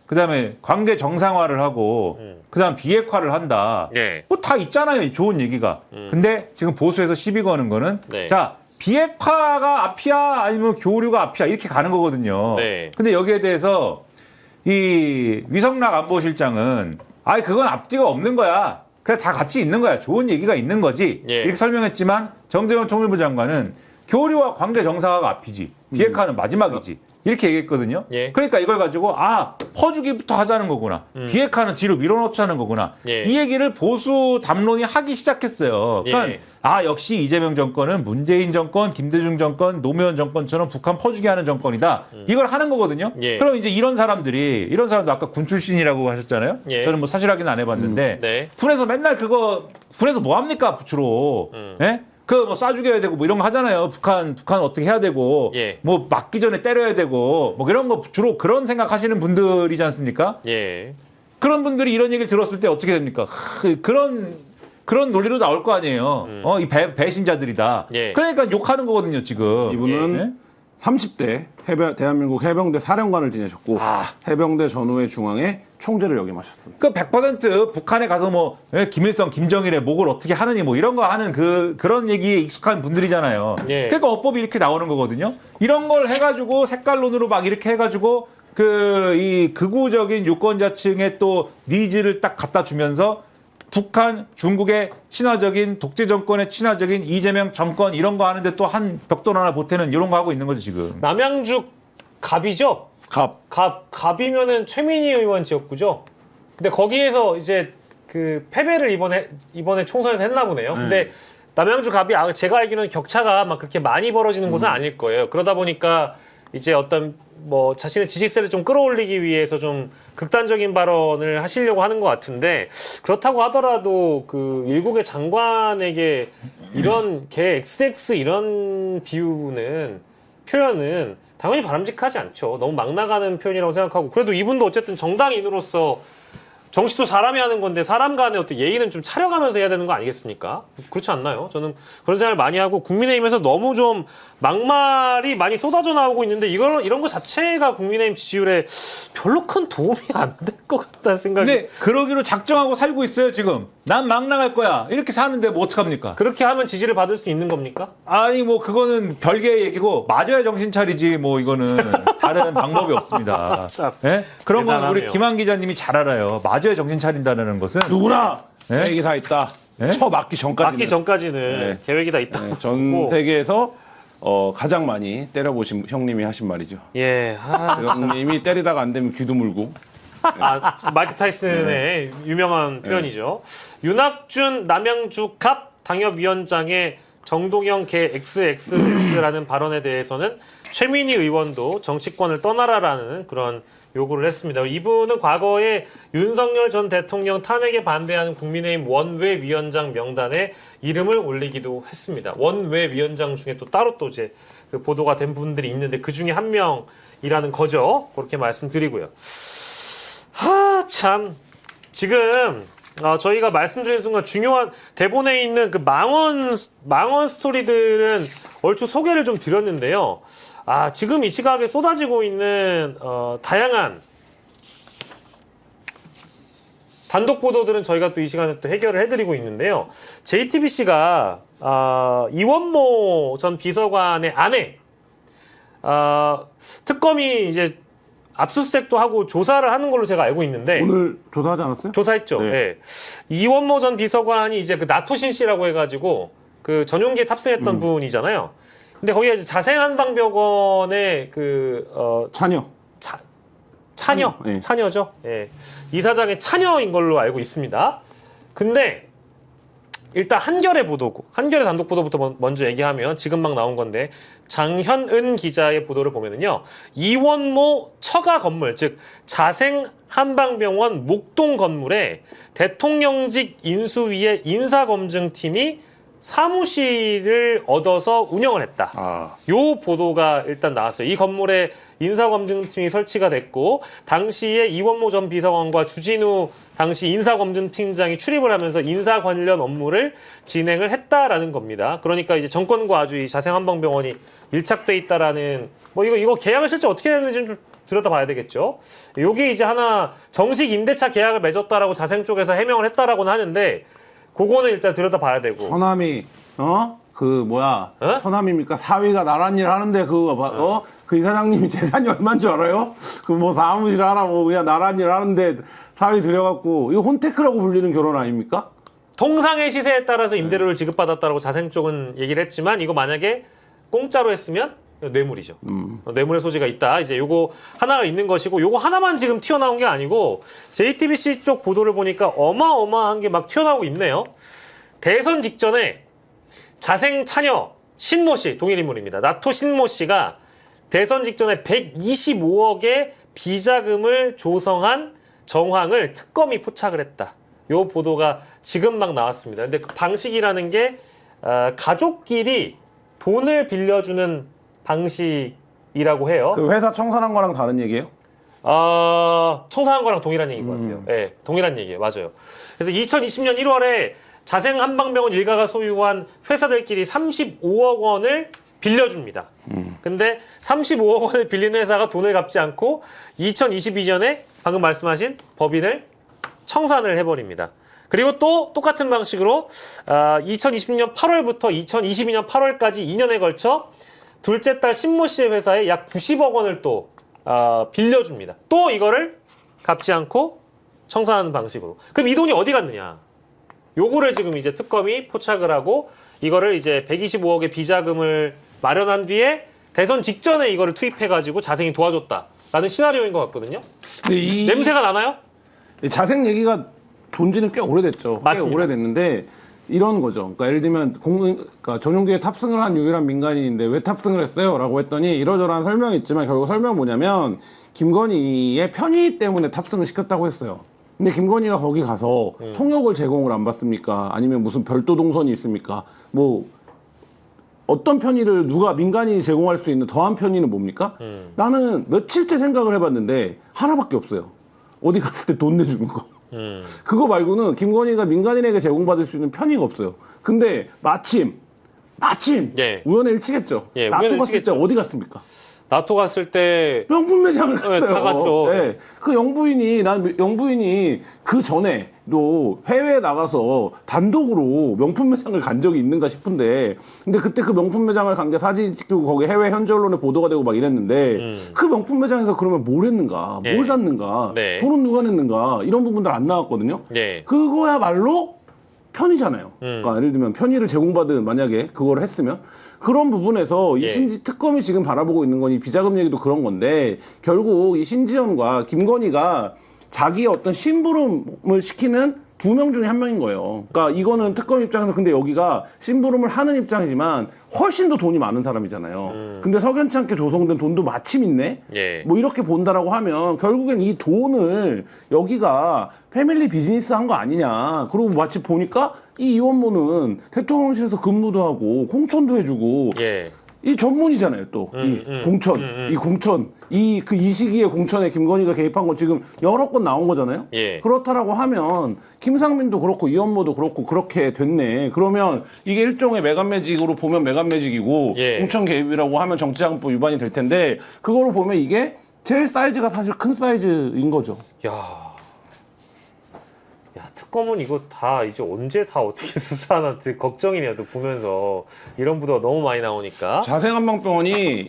그다음에 관계 정상화를 하고 그다음 비핵화를 한다. 예. 뭐 다 있잖아요. 좋은 얘기가. 근데 지금 보수에서 시비 거는 거는 네. 자 비핵화가 앞이야 아니면 교류가 앞이야 이렇게 가는 거거든요. 네. 근데 여기에 대해서 이 위성락 안보실장은 아이 그건 앞뒤가 없는 거야. 그냥 다 같이 있는 거야. 좋은 얘기가 있는 거지. 예. 이렇게 설명했지만 정재원 통일부 장관은 교류와 관계 정상화가 앞이지. 비핵화는 마지막이지. 이렇게 얘기했거든요. 예. 그러니까 이걸 가지고 퍼주기부터 하자는 거구나. 비핵화는 뒤로 밀어놓자는 거구나. 예. 이 얘기를 보수 담론이 하기 시작했어요. 그러니까 예. 역시 이재명 정권은 문재인 정권, 김대중 정권, 노무현 정권처럼 북한 퍼주기 하는 정권이다. 이걸 하는 거거든요. 예. 그럼 이제 이런 사람도 아까 군 출신이라고 하셨잖아요. 예. 저는 뭐 사실 확인 안 해봤는데 네. 군에서 맨날 군에서 뭐 합니까 주로? 그 뭐 쏴 죽여야 되고 뭐 이런 거 하잖아요. 북한 어떻게 해야 되고 예. 뭐 맞기 전에 때려야 되고 뭐 이런 거 주로 그런 생각하시는 분들이지 않습니까? 예. 그런 분들이 이런 얘기를 들었을 때 어떻게 됩니까? 그런 논리로 나올 거 아니에요. 이 배신자들이다. 예. 그러니까 욕하는 거거든요 지금. 이분은 예? 30대 대한민국 해병대 사령관을 지내셨고 해병대 전후의 중앙에 총재를 역임하셨습니다. 그 100% 북한에 가서 뭐 김일성, 김정일의 목을 어떻게 하느니 뭐 이런 거 하는 그런 얘기에 익숙한 분들이잖아요. 예. 그러니까 어법이 이렇게 나오는 거거든요. 이런 걸 해가지고 색깔론으로 막 이렇게 해가지고 이 극우적인 유권자층의 또 니즈를 딱 갖다 주면서 북한, 중국의 친화적인 독재 정권의 친화적인 이재명 정권 이런 거 하는데 또 한 벽돌 하나 보태는 이런 거 하고 있는 거죠 지금. 남양주 갑이죠? 갑이면은 최민희 의원 지역구죠. 근데 거기에서 이제 그 패배를 이번에 총선에서 했나 보네요. 근데 남양주 갑이 제가 알기로는 격차가 막 그렇게 많이 벌어지는 곳은 아닐 거예요. 그러다 보니까 이제 어떤 뭐 자신의 지지세를 좀 끌어올리기 위해서 좀 극단적인 발언을 하시려고 하는 것 같은데 그렇다고 하더라도 그 일국의 장관에게 이런 개 XX 이런 표현은 당연히 바람직하지 않죠. 너무 막 나가는 표현이라고 생각하고 그래도 이분도 어쨌든 정당인으로서 정치도 사람이 하는 건데 사람 간의 어떤 예의는 좀 차려가면서 해야 되는 거 아니겠습니까? 그렇지 않나요? 저는 그런 생각을 많이 하고 국민의힘에서 너무 좀 막말이 많이 쏟아져 나오고 있는데 이런 거 자체가 국민의힘 지지율에 별로 큰 도움이 안 될 것 같다는 생각이. 근데 그러기로 작정하고 살고 있어요 지금. 난 막 나갈 거야. 이렇게 사는데 뭐 어떡합니까? 그렇게 하면 지지를 받을 수 있는 겁니까? 아니 뭐 그거는 별개의 얘기고 맞아야 정신 차리지 뭐 이거는 다른 방법이 없습니다. 참, 예? 그런 건 우리 대단하네요. 김한 기자님이 잘 알아요. 맞아야 정신 차린다는 것은 누구나 네? 계획이 다 있다. 네? 처 맞기 전까지는. 맞기 전까지는 네. 계획이 다 있다. 네, 전 세계에서 가장 많이 때려보신 형님이 하신 말이죠. 예. 형님이 때리다가 안 되면 귀도 물고. 마이크 타이슨의 유명한 표현이죠. 윤학준 남양주 갑 당협위원장의 정동영 개 XXX라는 발언에 대해서는 최민희 의원도 정치권을 떠나라라는 그런 요구를 했습니다. 이분은 과거에 윤석열 전 대통령 탄핵에 반대하는 국민의힘 원외위원장 명단에 이름을 올리기도 했습니다. 원외위원장 중에 또 따로 또 이제 그 보도가 된 분들이 있는데 그 중에 한 명이라는 거죠. 그렇게 말씀드리고요. 참 지금 저희가 말씀드린 순간 중요한 대본에 있는 그 망원 스토리들은 얼추 소개를 좀 드렸는데요. 지금 이 시각에 쏟아지고 있는 다양한 단독 보도들은 저희가 또 이 시간에 또 해결을 해드리고 있는데요. JTBC가 이원모 전 비서관의 아내 특검이 이제 압수수색도 하고 조사를 하는 걸로 제가 알고 있는데 오늘 조사하지 않았어요? 조사했죠. 네. 예. 이원모 전 비서관이 이제 그 나토신 씨라고 해가지고 그 전용기에 탑승했던 분이잖아요. 근데 거기가 이제 자생한방병원의 찬여. 차녀, 네. 차녀죠. 예. 이사장의 차녀인 걸로 알고 있습니다. 근데 일단 한겨레 보도고, 한겨레 단독 보도부터 먼저 얘기하면 지금 막 나온 건데 장현은 기자의 보도를 보면은요, 이원모 처가 건물, 즉 자생 한방병원 목동 건물에 대통령직 인수위의 인사검증팀이 사무실을 얻어서 운영을 했다. 요 보도가 일단 나왔어요. 이 건물에 인사검증팀이 설치가 됐고 당시에 이원모 전 비서관과 주진우 당시 인사검증팀장이 출입을 하면서 인사 관련 업무를 진행을 했다라는 겁니다. 그러니까 이제 정권과 아주 이 자생한방병원이 밀착돼 있다라는 뭐 이거 계약을 실제 어떻게 됐는지는 좀 들여다봐야 되겠죠. 요게 이제 하나 정식 임대차 계약을 맺었다라고 자생 쪽에서 해명을 했다라고는 하는데 그거는 일단 들여다봐야 되고. 처남이 처남입니까? 사위가 나란 일 하는데 그 이사장님이 재산이 얼마인 줄 알아요? 그 뭐 사무실 하나 뭐 그냥 나란 일 하는데 사위 들여갖고 이거 혼테크라고 불리는 결혼 아닙니까? 통상의 시세에 따라서 임대료를 지급받았다라고 자생 쪽은 얘기를 했지만 이거 만약에 공짜로 했으면 뇌물이죠. 뇌물의 소지가 있다. 이제 요거 하나가 있는 것이고 요거 하나만 지금 튀어나온 게 아니고 JTBC 쪽 보도를 보니까 어마어마한 게 막 튀어나오고 있네요. 대선 직전에 자생 차녀 신모 씨, 동일 인물입니다. 나토 신모 씨가 대선 직전에 125억의 비자금을 조성한 정황을 특검이 포착을 했다. 요 보도가 지금 막 나왔습니다. 근데 그 방식이라는 게 가족끼리 돈을 빌려주는 방식이라고 해요. 그 회사 청산한 거랑 다른 얘기예요? 청산한 거랑 동일한 얘기인 것 같아요. 네, 동일한 얘기예요. 맞아요. 그래서 2020년 1월에 자생 한방병원 일가가 소유한 회사들끼리 35억 원을 빌려줍니다. 근데 35억 원을 빌린 회사가 돈을 갚지 않고 2022년에 방금 말씀하신 법인을 청산을 해버립니다. 그리고 또 똑같은 방식으로 2020년 8월부터 2022년 8월까지 2년에 걸쳐 둘째 딸 신모 씨의 회사에 약 90억 원을 또 빌려줍니다. 또 이거를 갚지 않고 청산하는 방식으로. 그럼 이 돈이 어디 갔느냐? 요거를 지금 이제 특검이 포착을 하고 이거를 이제 125억의 비자금을 마련한 뒤에 대선 직전에 이거를 투입해가지고 자생이 도와줬다라는 시나리오인 것 같거든요. 근데 냄새가 나나요? 자생 얘기가 돈지는 꽤 오래됐죠. 맞습니다. 꽤 오래됐는데 이런 거죠. 그러니까 예를 들면 그러니까 전용기에 탑승을 한 유일한 민간인인데 왜 탑승을 했어요? 라고 했더니 이러저러한 설명이 있지만 결국 설명은 뭐냐면 김건희의 편의 때문에 탑승을 시켰다고 했어요. 근데 김건희가 거기 가서 통역을 제공을 안 받습니까? 아니면 무슨 별도 동선이 있습니까? 뭐 어떤 편의를 누가 민간인이 제공할 수 있는 더한 편의는 뭡니까? 나는 며칠째 생각을 해봤는데 하나밖에 없어요. 어디 갔을 때 돈 내주는 거. 그거 말고는 김건희가 민간인에게 제공받을 수 있는 편의가 없어요. 근데 마침 예. 우연의 일치겠죠. 예, 나토 우연의 갔을 때 일치겠죠. 어디 갔습니까? 나토 갔을 때 명품 매장을 갔어요. 다 갔죠. 네. 그 영부인이 그 전에도 해외에 나가서 단독으로 명품 매장을 간 적이 있는가 싶은데, 근데 그때 그 명품 매장을 간 게 사진 찍히고 거기 해외 현지 언론에 보도가 되고 막 이랬는데, 그 명품 매장에서 그러면 뭘 했는가, 예. 뭘 샀는가, 네. 돈은 누가 냈는가, 이런 부분들 안 나왔거든요. 예. 그거야말로 편의잖아요. 그러니까 예를 들면 편의를 제공받은, 만약에 그걸 했으면 그런 부분에서 이 예. 특검이 지금 바라보고 있는 건 이 비자금 얘기도 그런 건데, 결국 이 신지연과 김건희가 자기의 어떤 심부름을 시키는 2명 중에 1명인 거예요. 그러니까 이거는 특검 입장에서, 근데 여기가 심부름을 하는 입장이지만 훨씬 더 돈이 많은 사람이잖아요. 근데 석연치 않게 조성된 돈도 마침 있네? 예. 뭐 이렇게 본다라고 하면 결국엔 이 돈을 여기가 패밀리 비즈니스 한 거 아니냐. 그리고 마치 보니까 이 이원모는 대통령실에서 근무도 하고 공천도 해주고 예. 이 전문이잖아요. 또 이 공천, 이 공천, 이 시기에 공천에 김건희가 개입한 건 지금 여러 건 나온 거잖아요. 예. 그렇다라고 하면 김상민도 그렇고 이원모도 그렇고 그렇게 됐네. 그러면 이게 일종의 매간매직으로 보면 매간매직이고, 예. 공천 개입이라고 하면 정치자금법 위반이 될 텐데, 그거로 보면 이게 제일 사이즈가 사실 큰 사이즈인 거죠. 야, 특검은 이거 다 이제 언제 다 어떻게 수사하나 되게 걱정이네요. 또 보면서 이런 부도가 너무 많이 나오니까. 자생한방병원이 예.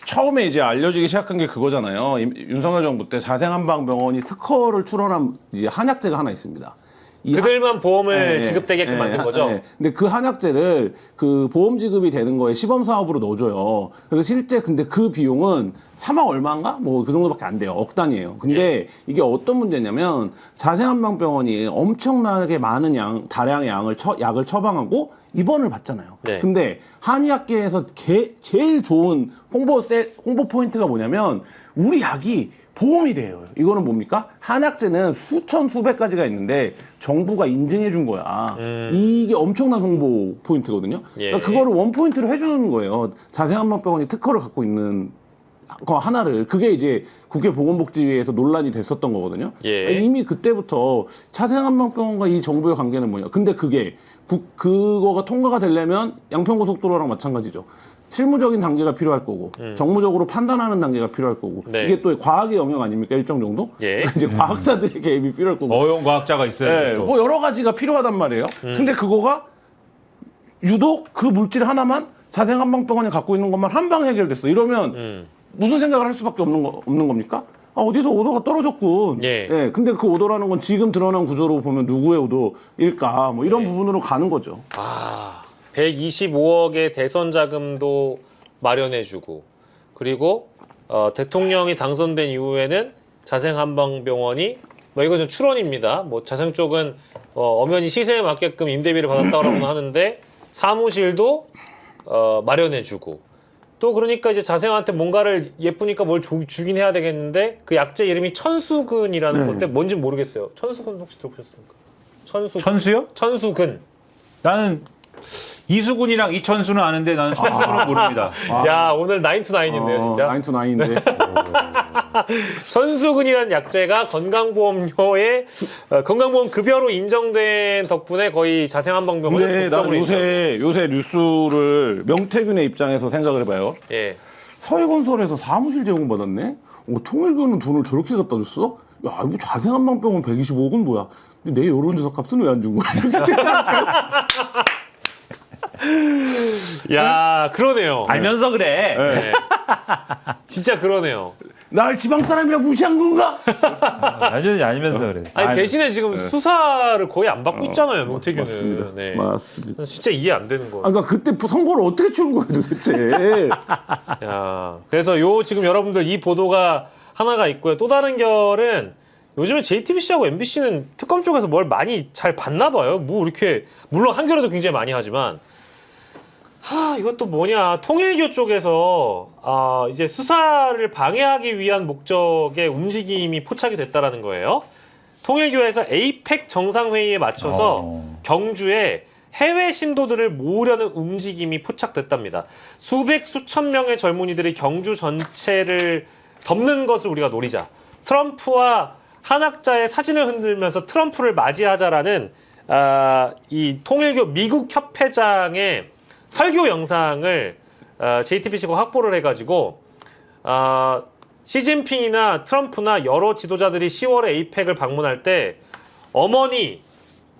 처음에 이제 알려지기 시작한 게 그거잖아요. 윤석열 정부 때 자생한방병원이 특허를 출원한 이제 한약제가 하나 있습니다. 그들만 보험을 지급되게끔 만든 거죠. 근데 그 한약제를 그 보험 지급이 되는 거에 시범 사업으로 넣어줘요. 그래서 실제 근데 그 비용은 3억 얼마인가? 뭐 그 정도밖에 안 돼요. 억 단위예요. 근데 이게 어떤 문제냐면 자생한방병원이 엄청나게 많은 다량의 약을 처방하고 입원을 받잖아요. 네. 근데 한의학계에서 제일 좋은 홍보 포인트가 뭐냐면 우리 약이 보험이 돼요. 이거는 뭡니까? 한약재는 수천 수백 가지가 있는데 정부가 인증해 준 거야. 이게 엄청난 홍보 포인트거든요. 예. 그러니까 그거를 원 포인트로 해주는 거예요. 자생한방병원이 특허를 갖고 있는 거 하나를. 그게 이제 국회보건복지위에서 논란이 됐었던 거거든요. 예. 그러니까 이미 그때부터 자생한방병원과 이 정부의 관계는 뭐냐. 근데 그게 그거가 통과가 되려면 양평고속도로랑 마찬가지죠. 실무적인 단계가 필요할 거고, 정무적으로 판단하는 단계가 필요할 거고, 네. 이게 또 과학의 영역 아닙니까? 일정 정도? 예. 이제 과학자들의 개입이 필요할 거고. 어용 과학자가 있어야 네, 되고. 뭐 여러 가지가 필요하단 말이에요. 근데 그거가 유독 그 물질 하나만 자생한방병원이 갖고 있는 것만 한 방 해결됐어. 이러면 무슨 생각을 할 수밖에 없는 겁니까? 아, 어디서 오도가 떨어졌군. 예. 근데 그 오도라는 건 지금 드러난 구조로 보면 누구의 오도일까? 뭐 이런 예. 부분으로 가는 거죠. 125억의 대선 자금도 마련해주고, 그리고 대통령이 당선된 이후에는 자생한방병원이 뭐 이건 좀 추론입니다. 뭐 자생 쪽은 엄연히 시세에 맞게끔 임대비를 받았다고는 하는데 사무실도 마련해주고, 또 그러니까 이제 자생한테 뭔가를 예쁘니까 뭘 주긴 해야 되겠는데 그 약재 이름이 천수근이라는 네. 건데 뭔지 모르겠어요. 천수근 혹시 들어보셨습니까? 천수요? 천수근. 나는 이수근이랑 이천수는 아는데 나는 천수는 모릅니다. 야, 오늘 9to9인데요, 진짜. 9to9인데. 천수근이라는 약재가 건강보험료의 건강보험 급여로 인정된 덕분에 거의 자생한방병원을 근데 난 요새 뉴스를 명태균의 입장에서 생각을 해봐요. 예. 서해건설에서 사무실 제공받았네? 통일교는 돈을 저렇게 갖다 줬어? 야, 이거 자생한방병원 125억은 뭐야? 근데 내 여론조사 값은 왜 안 준 거야? 야, 그러네요. 알면서 그래. 네. 진짜 그러네요. 날 지방 사람이라 무시한 건가? 알면서 그래. 아니, 대신에 지금 수사를 거의 안 받고 있잖아요, 명태균은. 맞습니다. 네. 맞습니다. 진짜 이해 안 되는 거예요. 그러니까 그때 선거를 어떻게 치른 거야 도대체? 야, 그래서 지금 여러분들 이 보도가 하나가 있고요. 또 다른 결은 요즘에 JTBC하고 MBC는 특검 쪽에서 뭘 많이 잘 봤나 봐요. 뭐 이렇게 물론 한겨레도 굉장히 많이 하지만 이것도 뭐냐, 통일교 쪽에서 이제 수사를 방해하기 위한 목적의 움직임이 포착이 됐다라는 거예요. 통일교에서 에이펙 정상회의에 맞춰서 경주에 해외 신도들을 모으려는 움직임이 포착됐답니다. 수천 명의 젊은이들이 경주 전체를 덮는 것을 우리가 노리자. 트럼프와 한학자의 사진을 흔들면서 트럼프를 맞이하자라는 이 통일교 미국 협회장의 설교 영상을 JTBC가 확보를 해가지고 시진핑이나 트럼프나 여러 지도자들이 10월에 에이펙을 방문할 때 어머니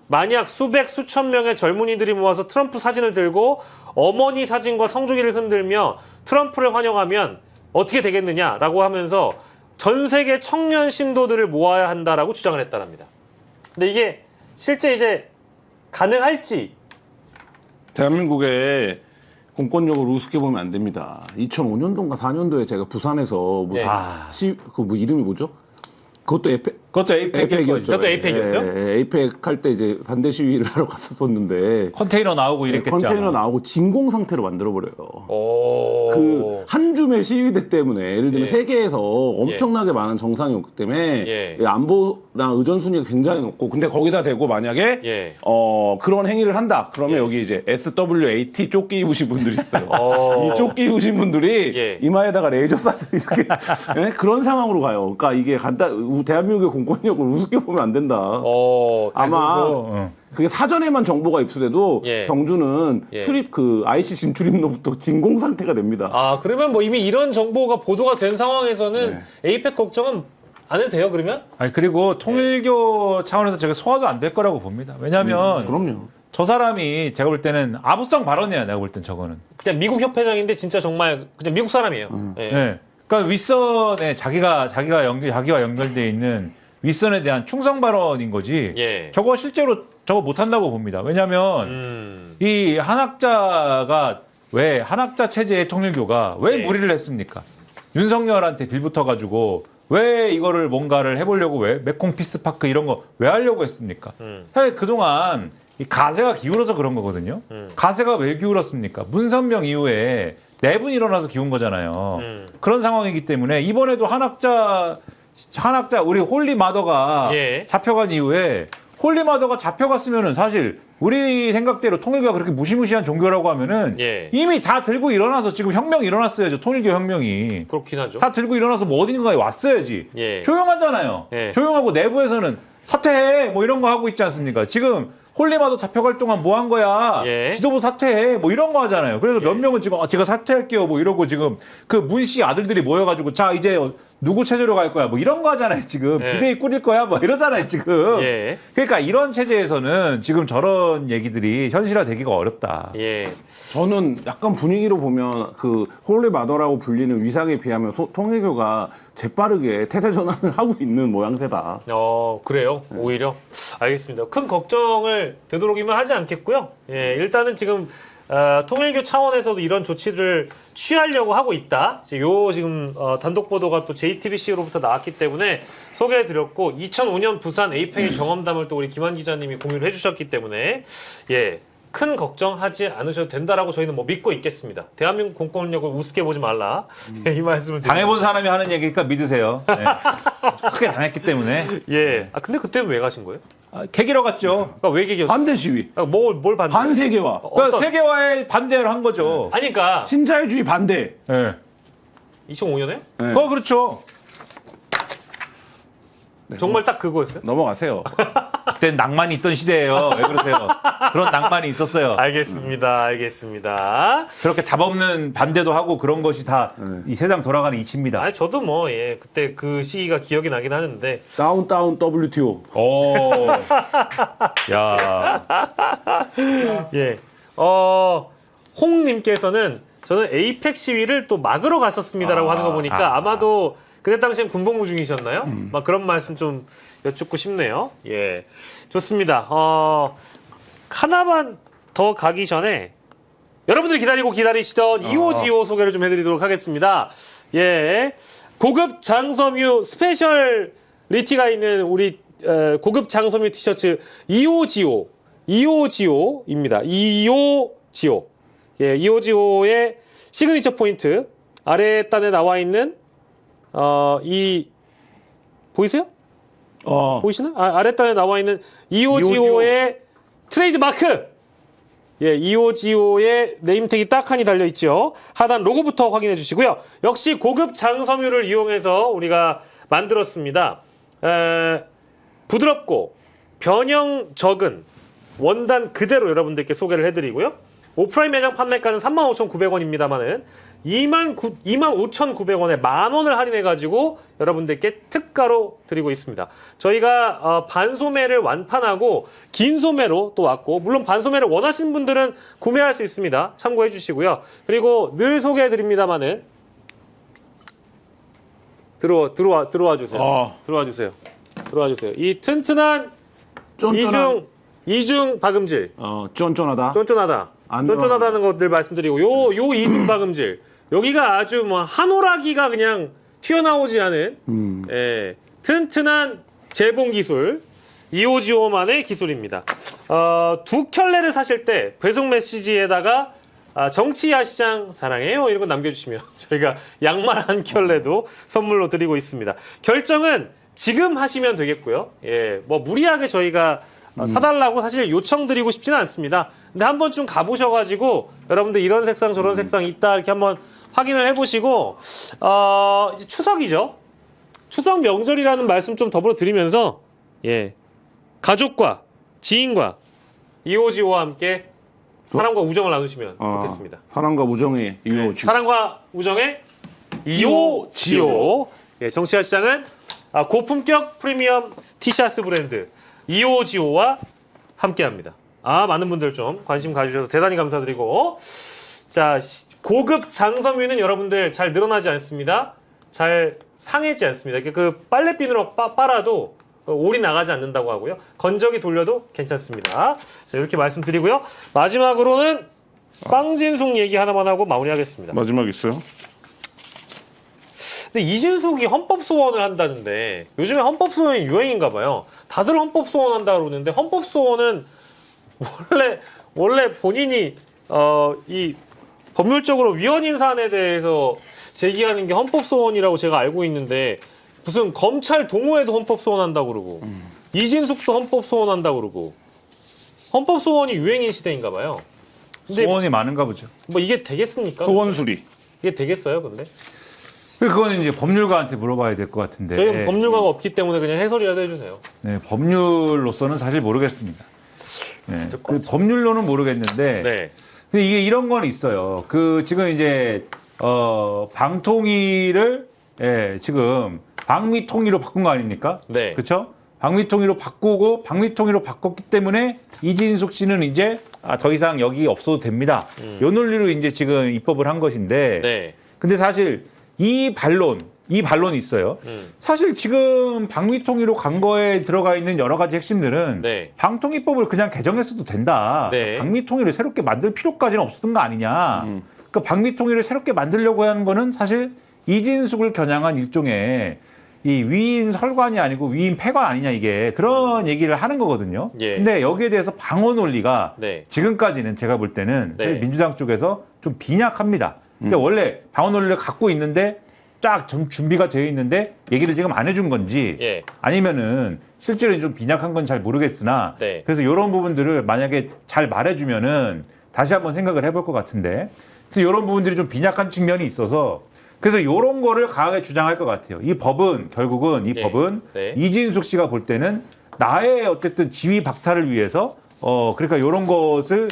만약 수백 수천 명의 젊은이들이 모아서 트럼프 사진을 들고 어머니 사진과 성조기를 흔들며 트럼프를 환영하면 어떻게 되겠느냐라고 하면서 전 세계 청년 신도들을 모아야 한다라고 주장을 했다랍니다. 근데 이게 실제 이제 가능할지 대한민국의 공권력을 우습게 보면 안 됩니다. 2005년도인가 4년도에 제가 부산에서 무슨 뭐 이름이 뭐죠? 그것도 에이펙이었죠. 그것도 에이펙이었어요? 에이펙 할 때 이제 반대 시위를 하러 갔었는데 컨테이너 나오고 이랬겠죠. 컨테이너 아마. 나오고 진공 상태로 만들어버려요. 오. 그 한 줌의 시위대 때문에 예를 들면 예. 세계에서 엄청나게 많은 정상이 없기 때문에 안보나 의전 순위가 굉장히 높고 근데 거기다 대고 만약에 그런 행위를 한다. 그러면 여기 이제 SWAT 조끼 입으신 분들이 있어요. 이 조끼 입으신 분들이 이마에다가 레이저 쏴서 이렇게 그런 상황으로 가요. 그러니까 이게 대한민국의 공권력을 우습게 보면 안 된다. 아마 그게 사전에만 정보가 입수돼도 경주는 출입 IC 진출입로부터 진공 상태가 됩니다. 아 그러면 뭐 이미 이런 정보가 보도가 된 상황에서는 에이펙 걱정은 안 해도 돼요 그러면? 아니 그리고 통일교 차원에서 제가 소화도 안 될 거라고 봅니다. 왜냐하면 그럼요. 저 사람이 제가 볼 때는 아부성 발언이야. 내가 볼 땐 저거는. 그냥 미국 협회장인데 진짜 정말 그냥 미국 사람이에요. 네. 그러니까 윗선에 자기와 연결돼 있는 윗선에 대한 충성 발언인 거지. 저거 실제로 저거 못한다고 봅니다. 왜냐하면 이 한학자 체제의 통일교가 왜 무리를 했습니까? 윤석열한테 빌붙어가지고 왜 이거를 뭔가를 해보려고 왜 메콩 피스파크 이런 거 왜 하려고 했습니까? 사실 그동안 이 가세가 기울어서 그런 거거든요. 가세가 왜 기울었습니까? 문선명 이후에 내분 일어나서 기운 거잖아요. 그런 상황이기 때문에 이번에도 한학자 우리 홀리 마더가 잡혀간 이후에 홀리 마더가 잡혀갔으면은 사실 우리 생각대로 통일교가 그렇게 무시무시한 종교라고 하면은 이미 다 들고 일어나서 지금 혁명이 일어났어야죠. 통일교 혁명이. 그렇긴 하죠. 다 들고 일어나서 뭐 어딘가에 왔어야지. 조용하잖아요. 조용하고 내부에서는 사퇴해 뭐 이런 거 하고 있지 않습니까? 지금 홀리마도 잡혀갈 동안 뭐 한 거야? 지도부 사퇴해 뭐 이런 거 하잖아요. 그래서 몇 명은 지금 제가 사퇴할게요 뭐 이러고 지금 그 문씨 아들들이 모여가지고 자 이제 누구 체제로 갈 거야 뭐 이런 거 하잖아요. 지금 비대위 꾸릴 거야 뭐 이러잖아요 지금. 그러니까 이런 체제에서는 지금 저런 얘기들이 현실화되기가 어렵다. 저는 약간 분위기로 보면 그 홀리 마더라고 불리는 위상에 비하면 통일교가 재빠르게 태세 전환을 하고 있는 모양새다. 그래요? 오히려? 알겠습니다. 큰 걱정을 되도록이면 하지 않겠고요. 일단은 지금 통일교 차원에서도 이런 조치를 취하려고 하고 있다. 지금 단독 보도가 또 JTBC로부터 나왔기 때문에 소개해드렸고 2005년 부산 에이펙의 경험담을 또 우리 김한 기자님이 공유를 해주셨기 때문에 큰 걱정하지 않으셔도 된다라고 저희는 뭐 믿고 있겠습니다. 대한민국 공권력을 우습게 보지 말라. 이 말씀을 드립니다. 당해본 사람이 하는 얘기니까 믿으세요. 크게 당했기 때문에. 근데 그때는 왜 가신 거예요? 계기로 갔죠. 그러니까 왜 계기였어요? 반대 시위. 뭘 반대? 반세계화. 그러니까 세계화에 반대를 한 거죠. 아니 그러니까 신자유주의 반대. 2005년에? 그렇죠. 정말 딱 그거였어요? 넘어가세요. 그땐 낭만이 있던 시대예요. 왜 그러세요? 그런 낭만이 있었어요. 알겠습니다. 그렇게 답 없는 반대도 하고 그런 것이 다 이 세상 돌아가는 이치입니다. 아니 저도 뭐 그때 그 시기가 기억이 나긴 하는데. 다운 WTO. 오. 야. 홍님께서는 저는 에이펙 시위를 또 막으러 갔었습니다라고 하는 거 보니까 아마도 그때 당시엔 군복무 중이셨나요? 막 그런 말씀 좀 여쭙고 싶네요. 좋습니다. 하나만 더 가기 전에 여러분들이 기다리고 기다리시던 2호지호 소개를 좀 해드리도록 하겠습니다. 고급 장섬유 스페셜리티가 있는 우리 고급 장섬유 티셔츠 2호지호입니다. 2호지호. 2호지호의 시그니처 포인트 아래 단에 나와 있는 보이세요? 보이시나? 아랫단에 나와 있는 2호지호의 트레이드 마크! 2호지호의 네임택이 딱하니 달려있죠. 하단 로고부터 확인해 주시고요. 역시 고급 장섬유를 이용해서 우리가 만들었습니다. 부드럽고 변형 적은 원단 그대로 여러분들께 소개를 해드리고요. 오프라인 매장 판매가는 35,900원입니다만은 25,900원에 10,000원을 할인해가지고 여러분들께 특가로 드리고 있습니다. 저희가 반소매를 완판하고 긴 소매로 또 왔고, 물론 반소매를 원하시는 분들은 구매할 수 있습니다. 참고해 주시고요. 그리고 늘 소개해드립니다만은 들어와 주세요. 들어와 주세요. 이 튼튼한 이중 박음질. 쫀쫀하다. 쫀쫀하다는 것들 말씀드리고, 요 이중 박음질. 여기가 아주 뭐 한오라기가 그냥 튀어나오지 않은 튼튼한 재봉 기술. 이오지오만의 기술입니다. 두 켤레를 사실 때 배송 메시지에다가 정치야 시장 사랑해요 이런 거 남겨주시면 저희가 양말 한 켤레도 선물로 드리고 있습니다. 결정은 지금 하시면 되겠고요. 예, 뭐 무리하게 저희가 사달라고 사실 요청드리고 싶지는 않습니다. 근데 한 번쯤 가보셔가지고 여러분들 이런 색상 저런 색상 있다 이렇게 한번 확인을 해보시고, 이제 추석이죠. 추석 명절이라는 말씀 좀 더불어 드리면서, 예, 가족과 지인과 이오지오와 함께 사랑과 우정을 나누시면 좋겠습니다. 사랑과 우정의 이오지오. 사랑과 우정의 이오지오. 예, 정치야 시장은 고품격 프리미엄 티셔츠 브랜드 이오지오와 함께합니다. 많은 분들 좀 관심 가주셔서 대단히 감사드리고, 자, 고급 장섬유는 여러분들 잘 늘어나지 않습니다. 잘 상해지 않습니다. 그 빨래비누로 빨아도 올이 나가지 않는다고 하고요. 건조기 돌려도 괜찮습니다. 자, 이렇게 말씀드리고요. 마지막으로는 빵진숙 얘기 하나만 하고 마무리하겠습니다. 마지막 있어요? 근데 이진숙이 헌법소원을 한다는데 요즘에 헌법소원이 유행인가 봐요. 다들 헌법소원 한다고 그러는데 헌법소원은 원래 본인이 이 법률적으로 위헌인 사안에 대해서 제기하는 게 헌법소원이라고 제가 알고 있는데 무슨 검찰 동호회도 헌법소원 한다고 그러고 이진숙도 헌법소원 한다고 그러고 헌법소원이 유행인 시대인가 봐요. 근데 소원이 많은가 보죠. 뭐 이게 되겠습니까? 소원수리. 이게 되겠어요, 근데? 그거는 이제 법률가한테 물어봐야 될 것 같은데. 저희는 법률가가 없기 때문에 그냥 해설이라도 해주세요. 네, 법률로서는 사실 모르겠습니다. 네, 그 법률로는 모르겠는데. 네. 근데 이게 이런 건 있어요. 그 지금 이제 방통위를 지금 방미통위로 바꾼 거 아닙니까? 네. 그렇죠? 방미통위로 바꾸고 방미통위로 바꿨기 때문에 이진숙 씨는 이제 더 이상 여기 없어도 됩니다. 요 논리로 이제 지금 입법을 한 것인데. 네. 근데 사실 이 반론이 있어요. 사실 지금 방미통위로 간 거에 들어가 있는 여러 가지 핵심들은 네. 방통위법을 그냥 개정했어도 된다. 네. 방미통위를 새롭게 만들 필요까지는 없었던 거 아니냐. 그 방미통위를 새롭게 만들려고 하는 거는 사실 이진숙을 겨냥한 일종의 이 위인 설관이 아니고 위인 폐관 아니냐 이게 그런 얘기를 하는 거거든요. 예. 근데 여기에 대해서 방어 논리가 네. 지금까지는 제가 볼 때는 네. 민주당 쪽에서 좀 빈약합니다. 그러니까 원래 방어 논리를 갖고 있는데 쫙 준비가 되어 있는데 얘기를 지금 안 해준 건지 예. 아니면은 실제로 좀 빈약한 건 잘 모르겠으나 네. 그래서 이런 부분들을 만약에 잘 말해주면은 다시 한번 생각을 해볼 것 같은데 이런 부분들이 좀 빈약한 측면이 있어서 그래서 이런 거를 강하게 주장할 것 같아요. 이 법은 결국은 이 네. 법은 네. 이진숙 씨가 볼 때는 나의 어쨌든 지위 박탈을 위해서 그러니까 이런 것을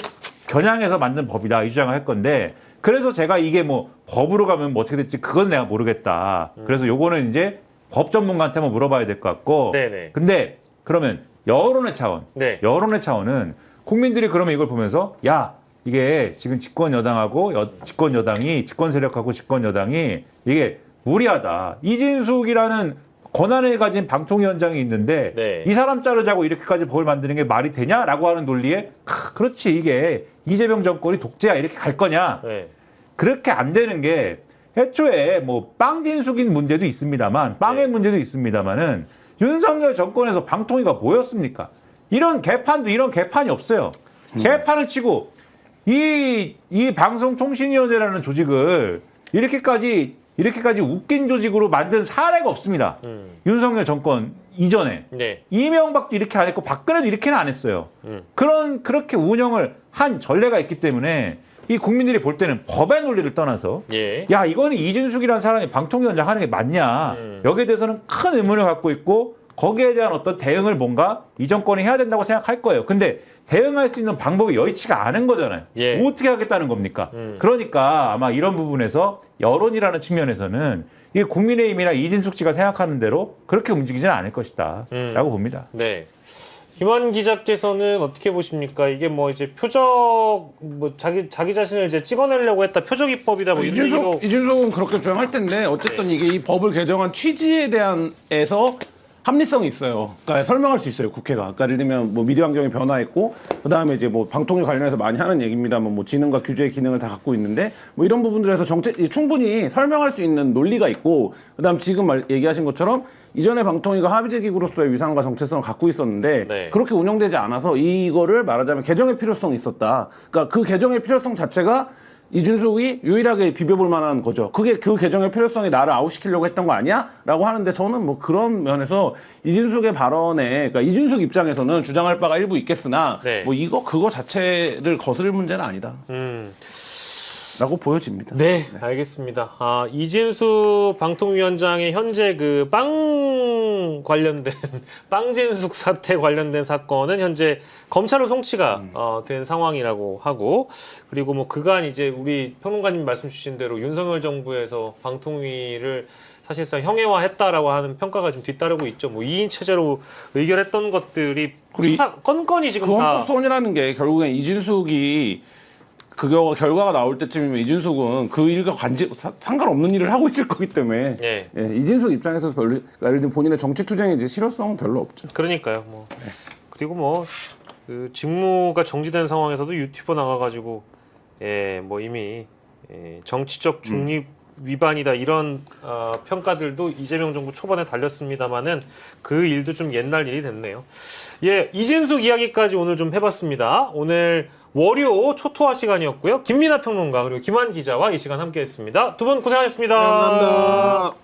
겨냥해서 만든 법이다 이 주장을 할 건데 그래서 제가 이게 뭐 법으로 가면 뭐 어떻게 될지 그건 내가 모르겠다. 그래서 요거는 이제 법 전문가한테 한번 물어봐야 될 것 같고. 네네. 근데 그러면 여론의 차원, 네. 여론의 차원은 국민들이 그러면 이걸 보면서 야 이게 지금 집권 여당하고 집권 여당이 집권 세력하고 집권 여당이 이게 무리하다. 이진숙이라는 권한을 가진 방통위원장이 있는데 네. 이 사람 자르자고 이렇게까지 법을 만드는 게 말이 되냐라고 하는 논리에 그렇지 이게 이재명 정권이 독재야 이렇게 갈 거냐 네. 그렇게 안 되는 게 애초에 뭐 빵진숙인 문제도 있습니다만 빵의 네. 문제도 있습니다만은 윤석열 정권에서 방통위가 뭐였습니까? 이런 개판이 없어요. 개판을 치고 이 방송통신위원회라는 조직을 이렇게까지 웃긴 조직으로 만든 사례가 없습니다. 윤석열 정권 이전에. 네. 이명박도 이렇게 안 했고 박근혜도 이렇게는 안 했어요. 그렇게 운영을 한 전례가 있기 때문에 이 국민들이 볼 때는 법의 논리를 떠나서 예. 야 이거는 이진숙이라는 사람이 방통위원장 하는 게 맞냐 여기에 대해서는 큰 의문을 갖고 있고 거기에 대한 어떤 대응을 뭔가 이 정권이 해야 된다고 생각할 거예요. 근데 대응할 수 있는 방법이 여의치가 않은 거잖아요. 예. 어떻게 하겠다는 겁니까? 그러니까 아마 이런 부분에서 여론이라는 측면에서는 이게 국민의힘이나 이진숙 씨가 생각하는 대로 그렇게 움직이지는 않을 것이다 라고 봅니다. 네. 김환 기자께서는 어떻게 보십니까? 이게 뭐 이제 표적, 뭐 자기 자신을 이제 찍어내려고 했다, 표적 입법이다, 뭐 이런 얘기도. 이준석은 그렇게 주장할 텐데 어쨌든 이게 이 법을 개정한 취지에 대한에서 합리성이 있어요. 그러니까 설명할 수 있어요, 국회가. 그러니까 예를 들면 뭐 미디어 환경이 변화했고, 그 다음에 이제 뭐 방통위 관련해서 많이 하는 얘기입니다만 뭐 지능과 규제의 기능을 다 갖고 있는데 뭐 이런 부분들에서 충분히 설명할 수 있는 논리가 있고, 그 다음 지금 얘기하신 것처럼 이전에 방통위가 합의제 기구로서의 위상과 정체성을 갖고 있었는데 네. 그렇게 운영되지 않아서 이거를 말하자면 개정의 필요성이 있었다. 그러니까 그 개정의 필요성 자체가 이준석이 유일하게 비벼볼 만한 거죠. 그게 그 개정의 필요성이 나를 아웃시키려고 했던 거 아니야? 라고 하는데 저는 뭐 그런 면에서 이준석의 발언에, 그러니까 이준석 입장에서는 주장할 바가 일부 있겠으나 네. 뭐 그거 자체를 거스를 문제는 아니다. 라고 보여집니다. 네, 알겠습니다. 아, 이진숙 방통위원장의 현재 그 빵 관련된 빵진숙 사태 관련된 사건은 현재 검찰로 송치가 된 상황이라고 하고, 그리고 뭐 그간 이제 우리 평론가님 말씀 주신 대로 윤석열 정부에서 방통위를 사실상 형해화했다라고 하는 평가가 좀 뒤따르고 있죠. 뭐 2인 체제로 의결했던 것들이 건건이 지금 그 다 헌법소원이라는 게 결국엔 이준석이 그 결과가 나올 때쯤이면 이준석은 그 일과 상관없는 일을 하고 있을 거기 때문에 예. 예, 이준석 입장에서 별로, 예를 들면 본인의 정치 투쟁의 이제 실효성은 별로 없죠. 그러니까요. 뭐 그리고 뭐 그 직무가 정지된 상황에서도 유튜버 나가가지고 뭐 이미 정치적 중립 위반이다 이런 평가들도 이재명 정부 초반에 달렸습니다만은 그 일도 좀 옛날 일이 됐네요. 예, 이진숙 이야기까지 오늘 좀 해봤습니다. 오늘 월요 초토화 시간이었고요. 김민하 평론가 그리고 김환 기자와 이 시간 함께했습니다. 두 분 고생하셨습니다. 감사합니다.